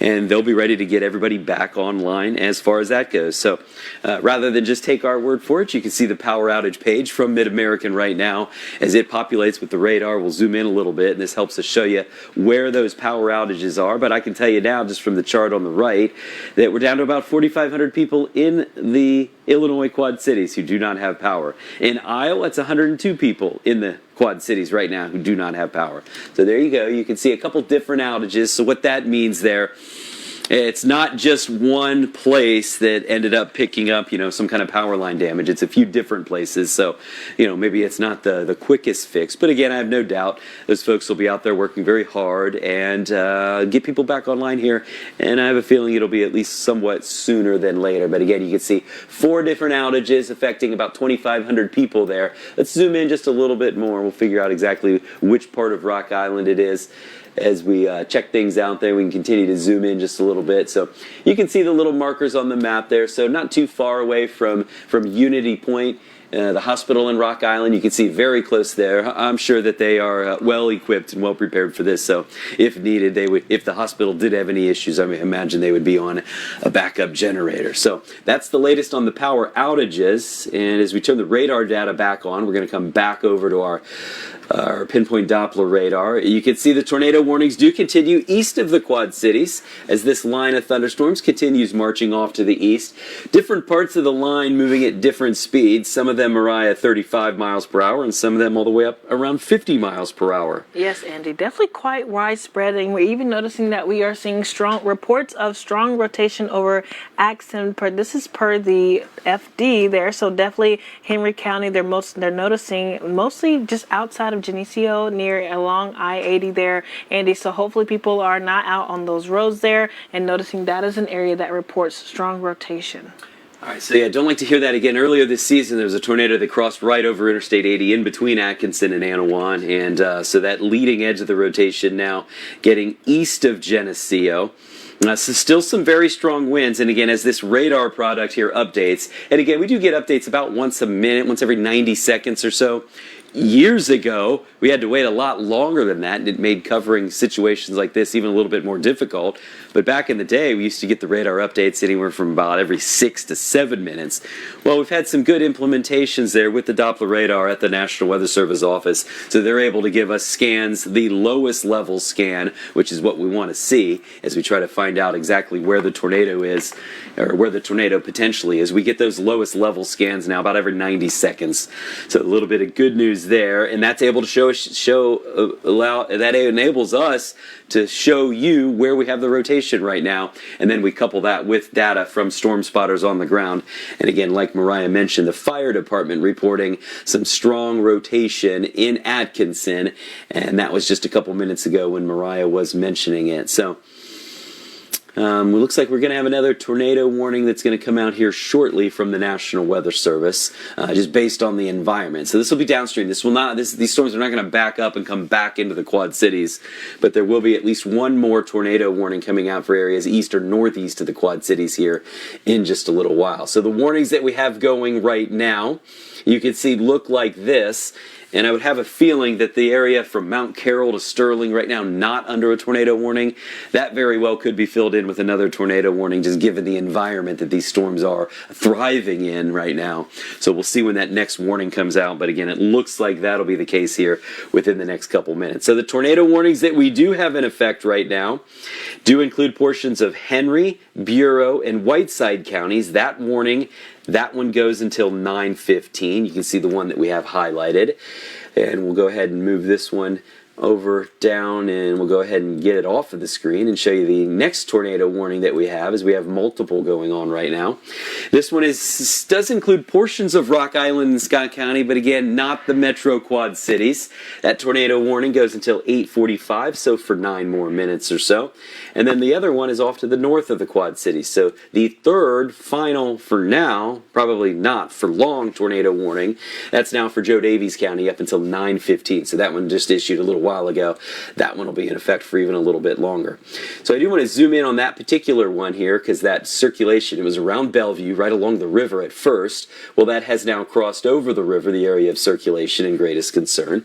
B: And they'll be ready to get everybody back online as far as that goes. So rather than just take our word for it, you can see the power outage page from Mid-American right now as it populates with the radar. We'll zoom in a little bit, and this helps us show you where those power outages are. But I can tell you now, just from the chart on the right, that we're down to about 4,500 people in the Illinois Quad Cities who do not have power. In Iowa, it's 102 people in the Quad Cities right now who do not have power. So there you go. You can see a couple different outages. So what that means there, it's not just one place that ended up picking up, some kind of power line damage. It's a few different places. So, maybe it's not the quickest fix. But again, I have no doubt those folks will be out there working very hard and get people back online here. And I have a feeling it'll be at least somewhat sooner than later. But again, you can see 4 different outages affecting about 2,500 people there. Let's zoom in just a little bit more. We'll figure out exactly which part of Rock Island it is. As we check things out there, we can continue to zoom in just a little bit. So you can see the little markers on the map there. So not too far away from Unity Point, the hospital in Rock Island. You can see very close there. I'm sure that they are well equipped and well prepared for this. So if needed, if the hospital did have any issues, I imagine they would be on a backup generator. So that's the latest on the power outages. And as we turn the radar data back on, we're going to come back over to our pinpoint Doppler radar. You can see the tornado warnings do continue east of the Quad Cities as this line of thunderstorms continues marching off to the east. Different parts of the line moving at different speeds. Some of them are at 35 miles per hour and some of them all the way up around 50 miles per hour.
A: Yes, Andy, definitely quite widespread. And we're even noticing that we are seeing strong reports of strong rotation over Axon. This is per the FD there. So definitely Henry County, they're noticing mostly just outside of Geneseo near along I-80 there, Andy. So hopefully people are not out on those roads there and noticing that is an area that reports strong rotation.
B: All right, so don't like to hear that again. Earlier this season, there was a tornado that crossed right over Interstate 80 in between Atkinson and Anawan, and so that leading edge of the rotation now getting east of Geneseo. So still some very strong winds, and again, as this radar product here updates, and again, we do get updates about once a minute, once every 90 seconds or so. Years ago, we had to wait a lot longer than that, and it made covering situations like this even a little bit more difficult. But back in the day, we used to get the radar updates anywhere from about every 6 to 7 minutes. Well, we've had some good implementations there with the Doppler radar at the National Weather Service office, so they're able to give us scans, the lowest level scan, which is what we want to see as we try to find out exactly where the tornado is, or where the tornado potentially is. We get those lowest level scans now about every 90 seconds. So a little bit of good news there, and that's able to that enables us to show you where we have the rotation right now, and then we couple that with data from storm spotters on the ground. And again, like Mariah mentioned, the fire department reporting some strong rotation in Atkinson, and that was just a couple minutes ago when Mariah was mentioning it. So it looks like we're going to have another tornado warning that's going to come out here shortly from the National Weather Service, just based on the environment. So this will be downstream. These storms are not going to back up and come back into the Quad Cities, but there will be at least one more tornado warning coming out for areas east or northeast of the Quad Cities here in just a little while. So the warnings that we have going right now, you can see look like this. And I would have a feeling that the area from Mount Carroll to Sterling right now not under a tornado warning, that very well could be filled in with another tornado warning, just given the environment that these storms are thriving in right now. So we'll see when that next warning comes out. But again, it looks like that'll be the case here within the next couple minutes. So the tornado warnings that we do have in effect right now do include portions of Henry, Bureau, and Whiteside counties. That warning, that one goes until 9:15. You can see the one that we have highlighted. And we'll go ahead and move this one over, down, and we'll go ahead and get it off of the screen and show you the next tornado warning that we have, as we have multiple going on right now. This one does include portions of Rock Island and Scott County, but again, not the Metro Quad Cities. That tornado warning goes until 8:45, so for 9 more minutes or so. And then the other one is off to the north of the Quad Cities. So the third, final for now, probably not for long, tornado warning, that's now for Joe Davies County up until 9:15. So that one just issued a little while ago. That one will be in effect for even a little bit longer. So I do want to zoom in on that particular one here, because that circulation, it was around Bellevue, right along the river at first. Well, that has now crossed over the river, the area of circulation and greatest concern.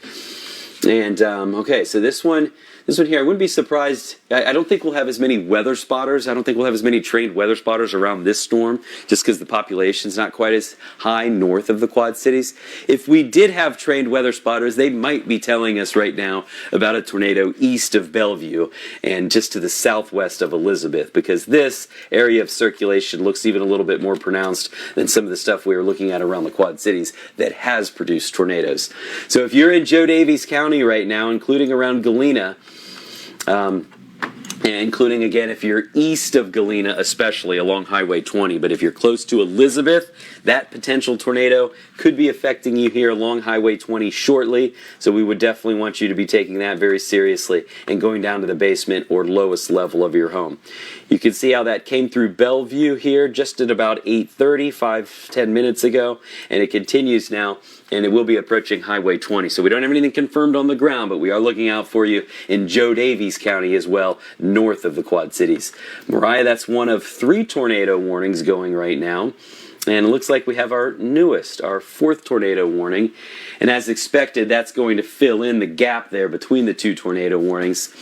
B: And okay, so this one here, I wouldn't be surprised. I don't think we'll have as many weather spotters. I don't think we'll have as many trained weather spotters around this storm, just because the population's not quite as high north of the Quad Cities. If we did have trained weather spotters, they might be telling us right now about a tornado east of Bellevue and just to the southwest of Elizabeth, because this area of circulation looks even a little bit more pronounced than some of the stuff we were looking at around the Quad Cities that has produced tornadoes. So if you're in Joe Daviess County right now, including around Galena, and including, again, if you're east of Galena, especially along Highway 20, but if you're close to Elizabeth, that potential tornado could be affecting you here along Highway 20 shortly, so we would definitely want you to be taking that very seriously and going down to the basement or lowest level of your home. You can see how that came through Bellevue here just at about 8:30, 5-10 minutes ago, and it continues now, and it will be approaching Highway 20. So we don't have anything confirmed on the ground, but we are looking out for you in Joe Daviess County as well, north of the Quad Cities. Mariah, that's one of 3 tornado warnings going right now. And it looks like we have our newest, our 4th tornado warning. And as expected, that's going to fill in the gap there between the 2 tornado warnings.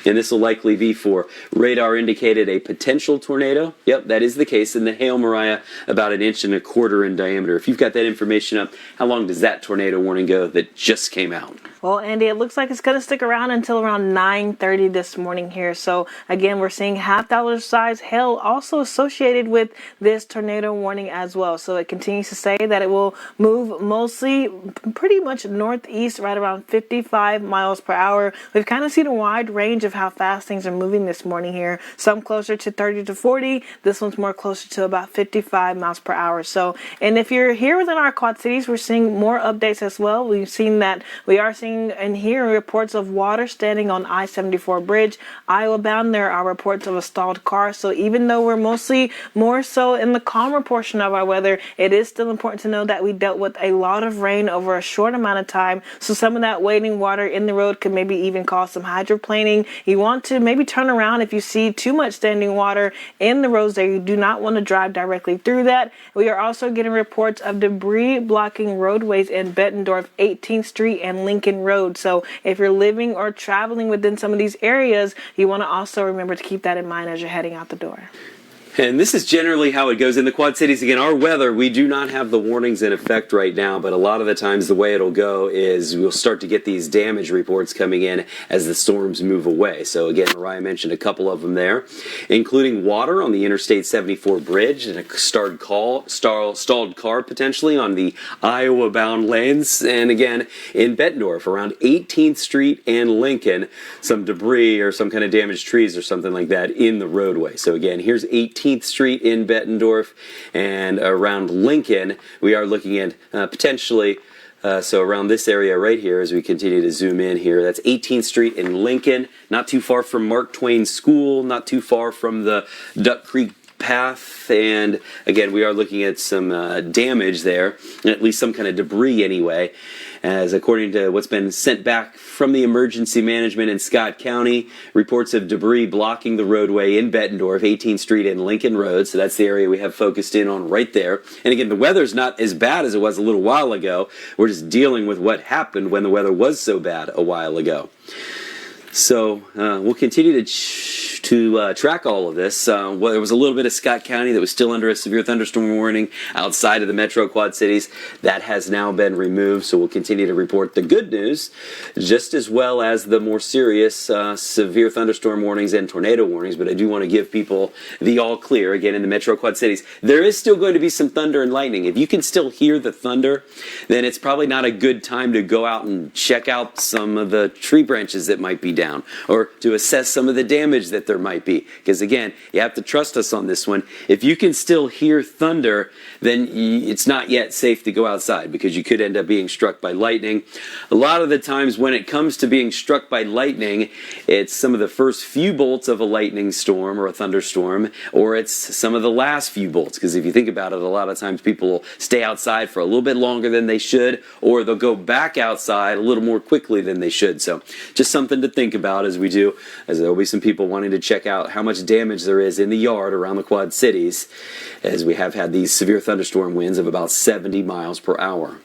B: And this will likely be for radar indicated a potential tornado. Yep, that is the case. And the hail, Mariah, about 1.25 inches in diameter. If you've got that information up, how long does that tornado warning go that just came out?
A: Well, Andy, it looks like it's going to stick around until around 9:30 this morning here. So, again, we're seeing half-dollar size hail also associated with this tornado warning as well. So it continues to say that it will move mostly pretty much northeast, right around 55 miles per hour. We've kind of seen a wide range of how fast things are moving this morning here. Some closer to 30 to 40. This one's more closer to about 55 miles per hour. So, and if you're here within our Quad Cities, we're seeing more updates as well. We've seen that we are seeing and hearing reports of water standing on I-74 bridge. Iowa bound, there are reports of a stalled car. So even though we're mostly more so in the calmer portion of our weather, it is still important to know that we dealt with a lot of rain over a short amount of time. So some of that waiting water in the road could maybe even cause some hydroplaning. You want to maybe turn around if you see too much standing water in the roads there. You do not want to drive directly through that. We are also getting reports of debris blocking roadways in Bettendorf, 18th Street and Lincoln Road. So if you're living or traveling within some of these areas, you want to also remember to keep that in mind as you're heading out the door.
B: And this is generally how it goes in the Quad Cities. Again, our weather, we do not have the warnings in effect right now, but a lot of the times the way it'll go is we'll start to get these damage reports coming in as the storms move away. So again, Mariah mentioned a couple of them there, including water on the Interstate 74 bridge and a stalled car potentially on the Iowa-bound lanes. And again, in Bettendorf, around 18th Street and Lincoln, some debris or some kind of damaged trees or something like that in the roadway. So again, here's 18th Street in Bettendorf, and around Lincoln we are looking at potentially so around this area right here as we continue to zoom in here. That's 18th Street in Lincoln, not too far from Mark Twain School, not too far from the Duck Creek path, and again we are looking at some damage there, at least some kind of debris anyway, as according to what's been sent back from the emergency management in Scott County, reports of debris blocking the roadway in Bettendorf, 18th Street and Lincoln Road. So that's the area we have focused in on right there. And again, the weather's not as bad as it was a little while ago. We're just dealing with what happened when the weather was so bad a while ago. So we'll continue to track all of this. Well, there was a little bit of Scott County that was still under a severe thunderstorm warning outside of the metro Quad Cities. That has now been removed, so we'll continue to report the good news just as well as the more serious severe thunderstorm warnings and tornado warnings. But I do want to give people the all clear again in the metro Quad Cities. There is still going to be some thunder and lightning. If you can still hear the thunder, then it's probably not a good time to go out and check out some of the tree branches that might be down, or to assess some of the damage that there might be. Because again, you have to trust us on this one. If you can still hear thunder, then it's not yet safe to go outside because you could end up being struck by lightning. A lot of the times when it comes to being struck by lightning, it's some of the first few bolts of a lightning storm or a thunderstorm, or it's some of the last few bolts. Because if you think about it, a lot of times people will stay outside for a little bit longer than they should, or they'll go back outside a little more quickly than they should. So just something to think about as we do, as there will be some people wanting to check out how much damage there is in the yard around the Quad Cities, as we have had these severe thunderstorm winds of about 70 miles per hour.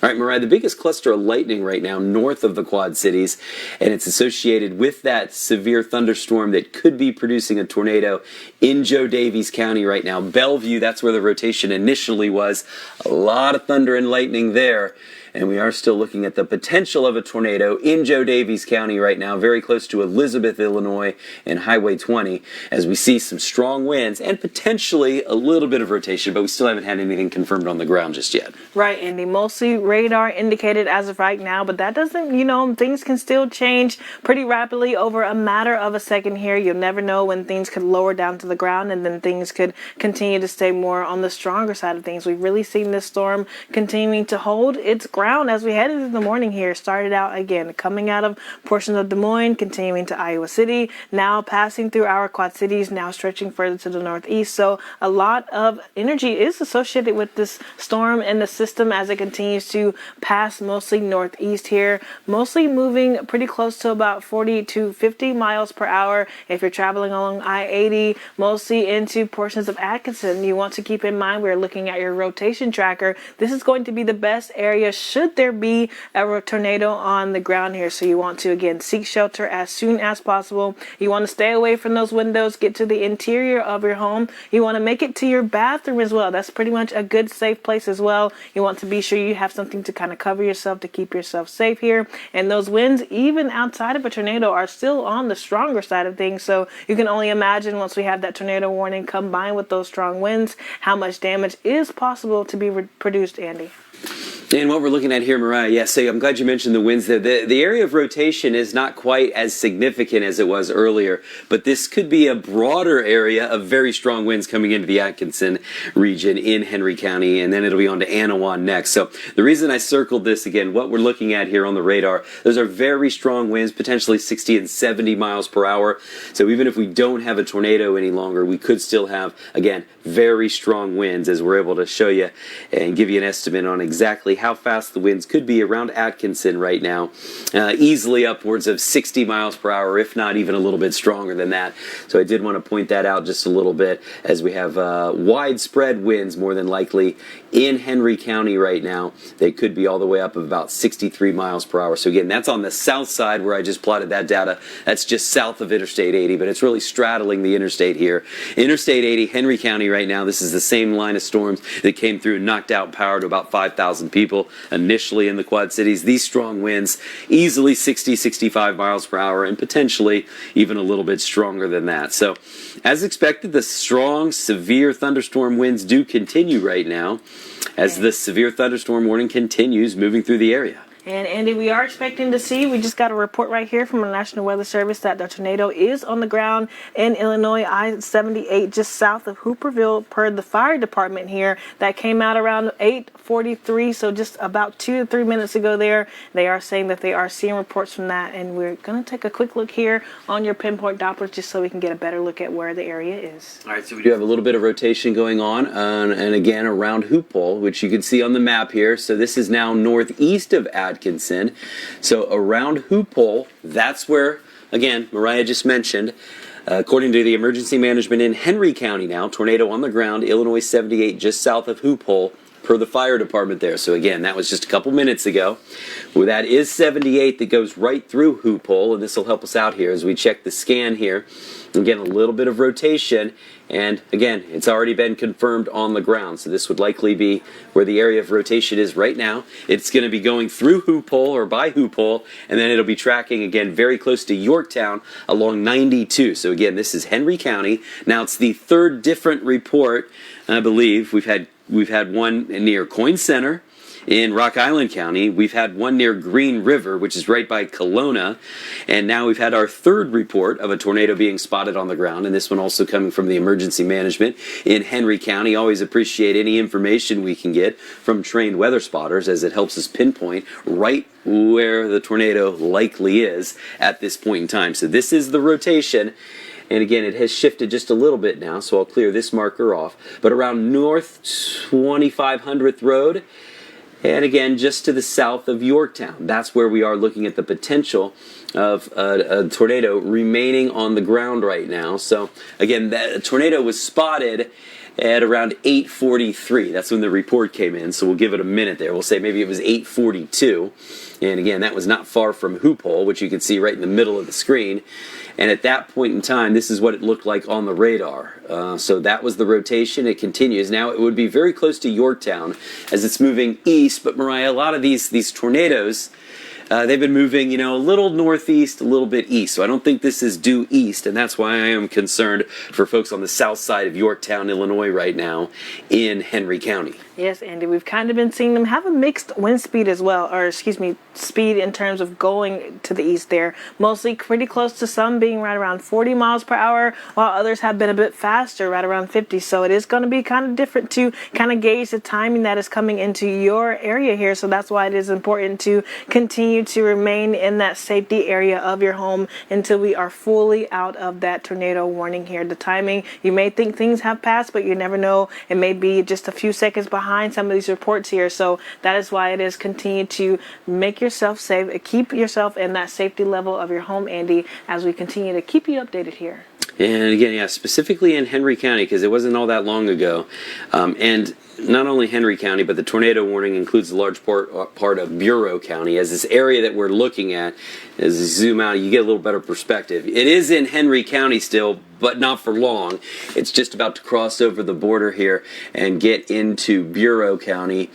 B: All right, Mariah, the biggest cluster of lightning right now north of the Quad Cities, and it's associated with that severe thunderstorm that could be producing a tornado in Joe Daviess County right now. Bellevue, that's where the rotation initially was. A lot of thunder and lightning there. And we are still looking at the potential of a tornado in Joe Daviess County right now, very close to Elizabeth, Illinois, and Highway 20, as we see some strong winds and potentially a little bit of rotation, but we still haven't had anything confirmed on the ground just yet.
A: Right, Andy. Mostly radar indicated as of right now, but that doesn't, things can still change pretty rapidly over a matter of a second here. You'll never know when things could lower down to the ground, and then things could continue to stay more on the stronger side of things. We've really seen this storm continuing to hold its ground as we headed into the morning here. Started out again coming out of portions of Des Moines, continuing to Iowa City, now passing through our Quad Cities, now stretching further to the northeast. So a lot of energy is associated with this storm and the system as it continues to pass mostly northeast here, mostly moving pretty close to about 40 to 50 miles per hour if you're traveling along I-80, mostly into portions of Atkinson. You want to keep in mind, we're looking at your rotation tracker. This is going to be the best area should there be a tornado on the ground here. So you want to, again, seek shelter as soon as possible. You want to stay away from those windows, get to the interior of your home. You want to make it to your bathroom as well. That's pretty much a good safe place as well. You want to be sure you have something to kind of cover yourself to keep yourself safe here. And those winds, even outside of a tornado, are still on the stronger side of things. So you can only imagine once we have that tornado warning combined with those strong winds, how much damage is possible to be produced, Andy.
B: And what we're looking at here, Mariah, so I'm glad you mentioned the winds there. The area of rotation is not quite as significant as it was earlier, but this could be a broader area of very strong winds coming into the Atkinson region in Henry County, and then it'll be on to Anawan next. So the reason I circled this, again, what we're looking at here on the radar, those are very strong winds, potentially 60 and 70 miles per hour. So even if we don't have a tornado any longer, we could still have, again, very strong winds, as we're able to show you and give you an estimate on exactly how fast the winds could be around Atkinson right now. Easily upwards of 60 miles per hour, if not even a little bit stronger than that. So I did want to point that out just a little bit, as we have widespread winds more than likely in Henry County right now. They could be all the way up of about 63 miles per hour. So again, that's on the south side where I just plotted that data. That's just south of Interstate 80, but it's really straddling the interstate here. Interstate 80, Henry County right now, this is the same line of storms that came through and knocked out power to about 5,000 people initially in the Quad Cities. These strong winds, easily 60, 65 miles per hour, and potentially even a little bit stronger than that. So as expected, the strong, severe thunderstorm winds do continue right now as the severe thunderstorm warning continues moving through the area.
A: And Andy, we are expecting to see, we just got a report right here from the National Weather Service that the tornado is on the ground in Illinois, I-78, just south of Hooperville, per the fire department here. That came out around 8:43, so just about 2 to 3 minutes ago there. They are saying that they are seeing reports from that, and we're going to take a quick look here on your pinpoint Doppler just so we can get a better look at where the area is.
B: All right, so we do have a little bit of rotation going on, and again around Hoophole, which you can see on the map here. So this is now northeast of Atkinson. So around Hoophole, that's where, again, Mariah just mentioned, according to the emergency management in Henry County now, tornado on the ground, Illinois 78, just south of Hoophole, per the fire department there. So again, that was just a couple minutes ago. Well, that is 78 that goes right through Hoophole, and this will help us out here as we check the scan here. Again, a little bit of rotation, and again, it's already been confirmed on the ground, so this would likely be where the area of rotation is right now. It's going to be going through Hoophole or by Hoophole, and then it'll be tracking again very close to Yorktown along 92. So again, this is Henry County. Now it's the third different report, I believe. We've had one near Coyne Center in Rock Island County. We've had one near Green River, which is right by Kelowna. And now we've had our third report of a tornado being spotted on the ground, and this one also coming from the emergency management in Henry County. Always appreciate any information we can get from trained weather spotters, as it helps us pinpoint right where the tornado likely is at this point in time. So this is the rotation. And again, it has shifted just a little bit now, so I'll clear this marker off. But around North 2500th Road, and again, just to the south of Yorktown, that's where we are looking at the potential of a tornado remaining on the ground right now. So again, that tornado was spotted at around 8:43. That's when the report came in, so we'll give it a minute there. We'll say maybe it was 8:42. And again, that was not far from Hoop Hole, which you can see right in the middle of the screen. And at that point in time, this is what it looked like on the radar. So that was the rotation. It continues. Now it would be very close to Yorktown as it's moving east. But Mariah, a lot of these tornadoes, they've been moving, a little northeast, a little bit east. So I don't think this is due east, and that's why I am concerned for folks on the south side of Yorktown, Illinois right now in Henry County.
A: Yes, Andy, we've kind of been seeing them have a mixed wind speed as well, or speed in terms of going to the east there. Mostly pretty close to some being right around 40 miles per hour, while others have been a bit faster, right around 50. So it is going to be kind of different to kind of gauge the timing that is coming into your area here. So that's why it is important to continue to remain in that safety area of your home until we are fully out of that tornado warning here. The timing, you may think things have passed, but you never know. It may be just a few seconds behind some of these reports here. So that is why it is continue to make yourself safe, keep yourself in that safety level of your home, Andy, as we continue to keep you updated here.
B: And again, yeah, specifically in Henry County, because it wasn't all that long ago. And not only Henry County, but the tornado warning includes a large part of Bureau County. As this area that we're looking at, as you zoom out, you get a little better perspective. It is in Henry County still, but not for long. It's just about to cross over the border here and get into Bureau County,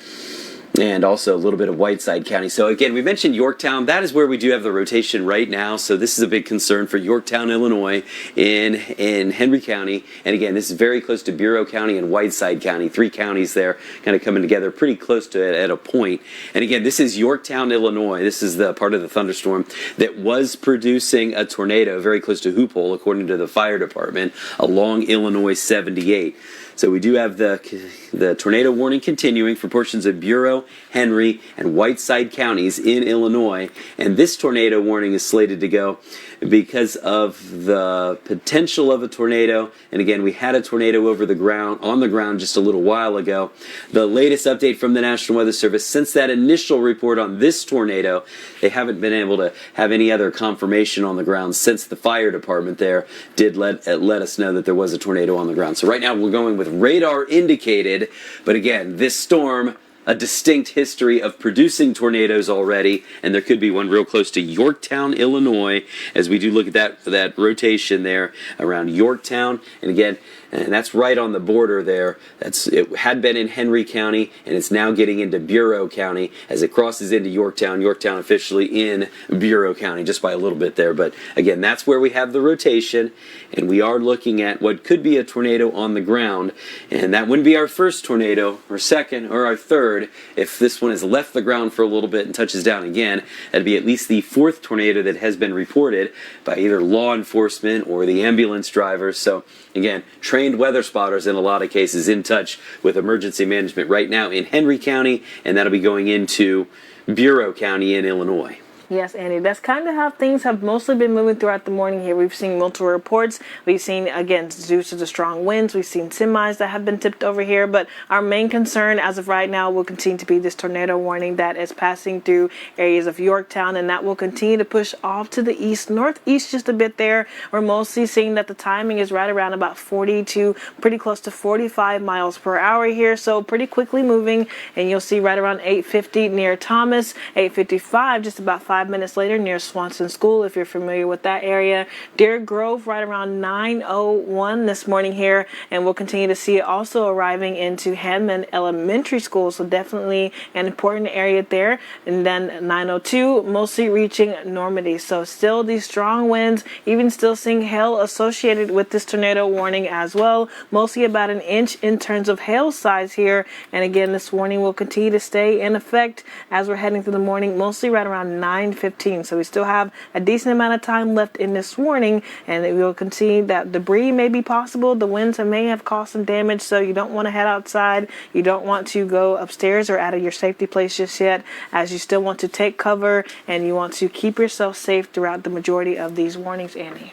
B: and also a little bit of Whiteside County. So again, we mentioned Yorktown. That is where we do have the rotation right now. So this is a big concern for Yorktown, Illinois in Henry County. And again, this is very close to Bureau County and Whiteside County. 3 counties there kind of coming together pretty close to it at a point. And again, this is Yorktown, Illinois. This is the part of the thunderstorm that was producing a tornado very close to Hoop Hole, according to the fire department, along Illinois 78. So we do have the tornado warning continuing for portions of Bureau, Henry, and Whiteside counties in Illinois. And this tornado warning is slated to go because of the potential of a tornado. And again, we had a tornado on the ground just a little while ago. The latest update from the National Weather Service, since that initial report on this tornado, they haven't been able to have any other confirmation on the ground since the fire department there did let us know that there was a tornado on the ground. So right now we're going with radar indicated, but again, this storm, a distinct history of producing tornadoes already, and there could be one real close to Yorktown, Illinois, as we do look at that rotation there around Yorktown. And again, and that's right on the border there. It had been in Henry County, and it's now getting into Bureau County as it crosses into Yorktown. Yorktown officially in Bureau County, just by a little bit there. But again, that's where we have the rotation, and we are looking at what could be a tornado on the ground. And that wouldn't be our first tornado, or second, or our third. If this one has left the ground for a little bit and touches down again, that'd be at least the 4th tornado that has been reported by either law enforcement or the ambulance drivers. So again, trained weather spotters in a lot of cases in touch with emergency management right now in Henry County, and that'll be going into Bureau County in Illinois.
A: Yes, Andy, that's kind of how things have mostly been moving throughout the morning here. We've seen multiple reports. We've seen, again, due to the strong winds, we've seen semis that have been tipped over here. But our main concern as of right now will continue to be this tornado warning that is passing through areas of Yorktown, and that will continue to push off to the east, northeast just a bit there. We're mostly seeing that the timing is right around about 40 to pretty close to 45 miles per hour here. So pretty quickly moving, and you'll see right around 8:50 near Thomas, 8:55 just about 5 minutes later near Swanson School, if you're familiar with that area. Deer Grove right around 9:01 this morning here, and we'll continue to see it also arriving into Hanman Elementary School, so definitely an important area there. And then 9:02 mostly reaching Normandy. So still these strong winds, even still seeing hail associated with this tornado warning as well, mostly about 1 inch in terms of hail size here. And again, this warning will continue to stay in effect as we're heading through the morning, mostly right around 9:15. So we still have a decent amount of time left in this warning, and we will continue that debris may be possible. The winds may have caused some damage, so you don't want to head outside. You don't want to go upstairs or out of your safety place just yet, as you still want to take cover and you want to keep yourself safe throughout the majority of these warnings, Annie.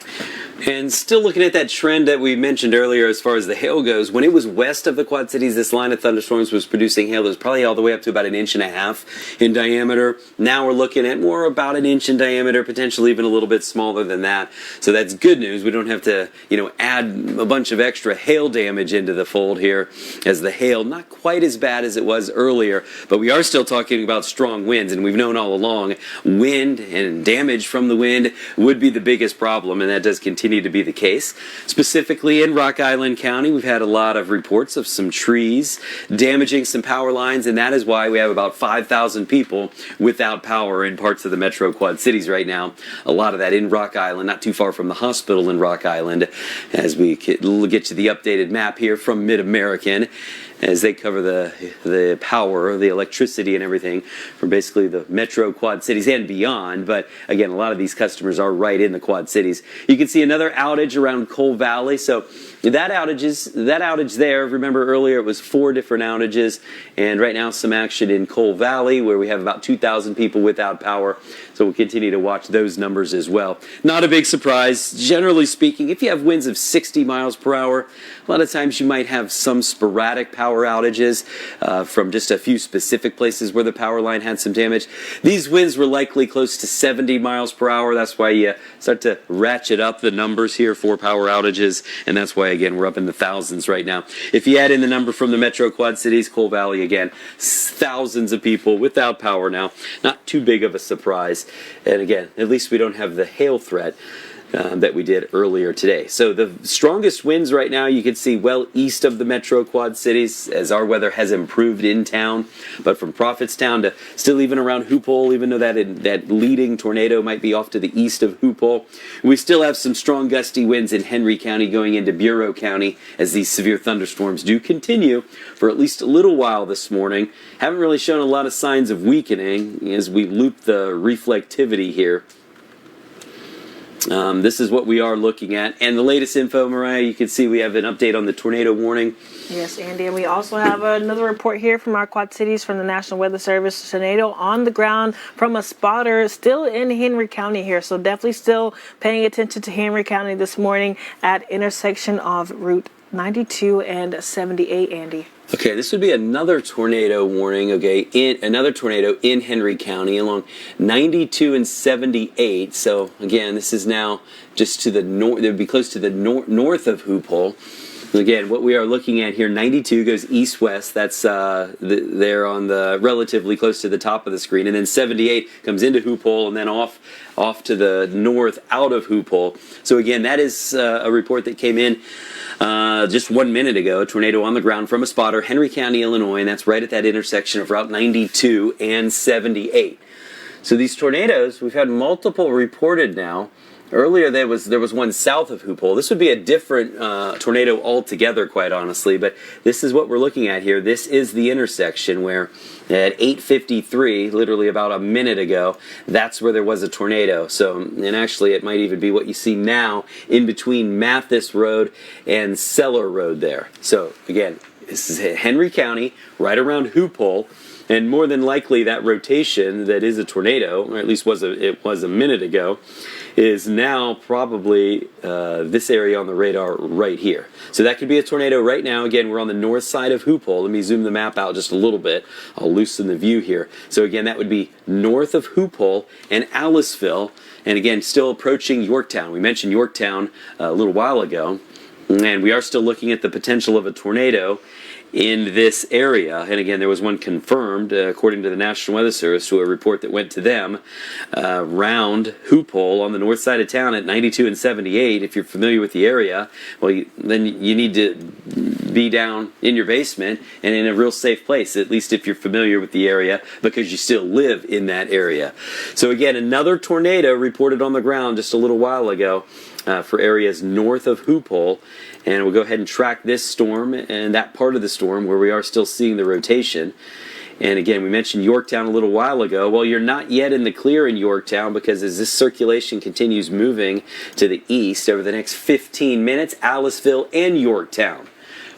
B: And still looking at that trend that we mentioned earlier as far as the hail goes, when it was west of the Quad Cities, this line of thunderstorms was producing hail that was probably all the way up to about 1.5 inches in diameter. Now we're looking at more about 1 inch in diameter, potentially even a little bit smaller than that. So that's good news. We don't have to, add a bunch of extra hail damage into the fold here, as the hail not quite as bad as it was earlier, but we are still talking about strong winds, and we've known all along wind and damage from the wind would be the biggest problem, and that does continue to be the case. Specifically in Rock Island County, we've had a lot of reports of some trees damaging some power lines, and that is why we have about 5,000 people without power in parts of the Metro Quad Cities right now. A lot of that in Rock Island, not too far from the hospital in Rock Island, as we get to the updated map here from Mid-American, as they cover the power, the electricity and everything from basically the Metro Quad Cities and beyond. But again, a lot of these customers are right in the Quad Cities. You can see another outage around Coal Valley. So that outage there, remember earlier it was 4 different outages, and right now some action in Coal Valley where we have about 2,000 people without power. So we'll continue to watch those numbers as well. Not a big surprise. Generally speaking, if you have winds of 60 miles per hour, a lot of times you might have some sporadic power outages from just a few specific places where the power line had some damage. These winds were likely close to 70 miles per hour. That's why you start to ratchet up the numbers here for power outages, and that's why, again, we're up in the thousands right now. If you add in the number from the Metro Quad Cities, Coal Valley, again, thousands of people without power now. Not too big of a surprise. And again, at least we don't have the hail threat that we did earlier today. So the strongest winds right now you can see well east of the Metro Quad Cities, as our weather has improved in town, but from Prophetstown to still even around Hoophole, even though that leading tornado might be off to the east of Hoophole, we still have some strong gusty winds in Henry County going into Bureau County, as these severe thunderstorms do continue for at least a little while this morning. Haven't really shown a lot of signs of weakening as we loop the reflectivity here. This is what we are looking at. And the latest info, Mariah, you can see we have an update on the tornado warning.
A: Yes, Andy, and we also have another report here from our Quad Cities from the National Weather Service. Tornado on the ground from a spotter still in Henry County here. So definitely still paying attention to Henry County this morning at intersection of Route 92 and 78, Andy.
B: Okay, this would be another tornado warning, okay, another tornado in Henry County along 92 and 78. So, again, this is now just to the north. It would be close to the north of Hoophole. Again, what we are looking at here, 92 goes east-west. That's there on the relatively close to the top of the screen. And then 78 comes into Hoophole and then off to the north out of Hoophole. So, again, that is a report that came in just 1 minute ago. A tornado on the ground from a spotter, Henry County, Illinois, and that's right at that intersection of Route 92 and 78. So these tornadoes, we've had multiple reported now. Earlier there was one south of Hoophole. This would be a different tornado altogether, quite honestly, but this is what we're looking at here. This is the intersection where at 8:53, literally about a minute ago, that's where there was a tornado. So, and actually it might even be what you see now in between Mathis Road and Cellar Road there. So again, this is Henry County, right around Hoophole. And more than likely that rotation that is a tornado, or at least it was a minute ago, is now probably this area on the radar right here. So that could be a tornado right now. Again, we're on the north side of Hoophole. Let me zoom the map out just a little bit. I'll loosen the view here. So again, that would be north of Hoophole and Aliceville. And again, still approaching Yorktown. We mentioned Yorktown a little while ago. And we are still looking at the potential of a tornado in this area. And again, there was one confirmed, according to the National Weather Service, to a report that went to them, around Hoophole on the north side of town at 92 and 78. If you're familiar with the area, well, then you need to be down in your basement and in a real safe place, at least if you're familiar with the area, because you still live in that area. So again, another tornado reported on the ground just a little while ago for areas north of Hoophole. And we'll go ahead and track this storm and that part of the storm where we are still seeing the rotation. And again, we mentioned Yorktown a little while ago. Well, you're not yet in the clear in Yorktown, because as this circulation continues moving to the east over the next 15 minutes, Aliceville and Yorktown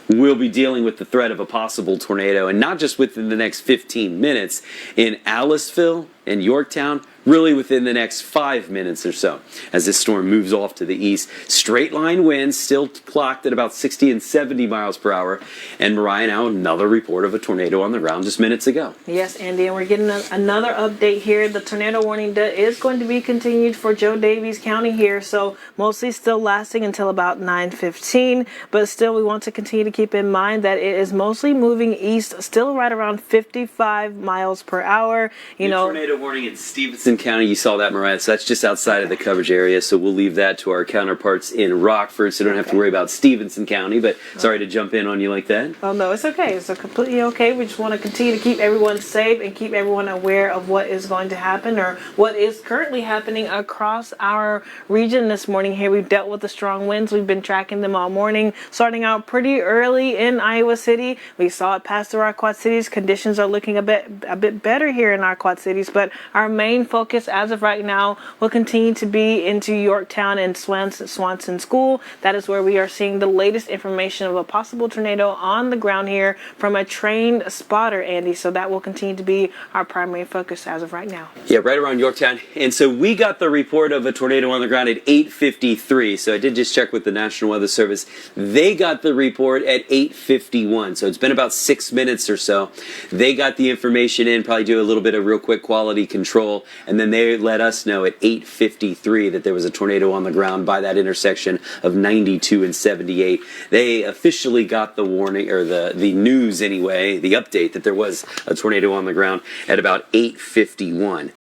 B: will be dealing with the threat of a possible tornado. And not just within the next 15 minutes. In Aliceville and Yorktown, really within the next 5 minutes or so as this storm moves off to the east. Straight line winds still clocked at about 60 and 70 miles per hour. And Mariah, now another report of a tornado on the ground just minutes ago.
A: Yes, Andy, and we're getting another update here. The tornado warning is going to be continued for Joe Daviess County here, so mostly still lasting until about 9:15. But still, we want to continue to keep in mind that it is mostly moving east, still right around 55 miles per hour. You know,
B: tornado warning in Stevenson County. You saw that, Mariah. So that's just outside of the coverage area. So we'll leave that to our counterparts in Rockford, so don't have to worry about Stevenson County. But sorry to jump in on you like that.
A: Oh no, it's okay. It's completely okay. We just want to continue to keep everyone safe and keep everyone aware of what is going to happen or what is currently happening across our region this morning. Here we've dealt with the strong winds. We've been tracking them all morning, starting out pretty early in Iowa City. We saw it pass through our Quad Cities. Conditions are looking a bit better here in our Quad Cities, but our main focus as of right now will continue to be into Yorktown and Swanson School. That is where we are seeing the latest information of a possible tornado on the ground here from a trained spotter, Andy. So that will continue to be our primary focus as of right now.
B: Yeah, right around Yorktown. And so we got the report of a tornado on the ground at 8:53. So I did just check with the National Weather Service. They got the report at 8:51. So it's been about 6 minutes or so. They got the information in, probably do a little bit of real quick quality control, and then they let us know at 8:53 that there was a tornado on the ground by that intersection of 92 and 78. They officially got the warning, or the news anyway, the update that there was a tornado on the ground at about 8:51.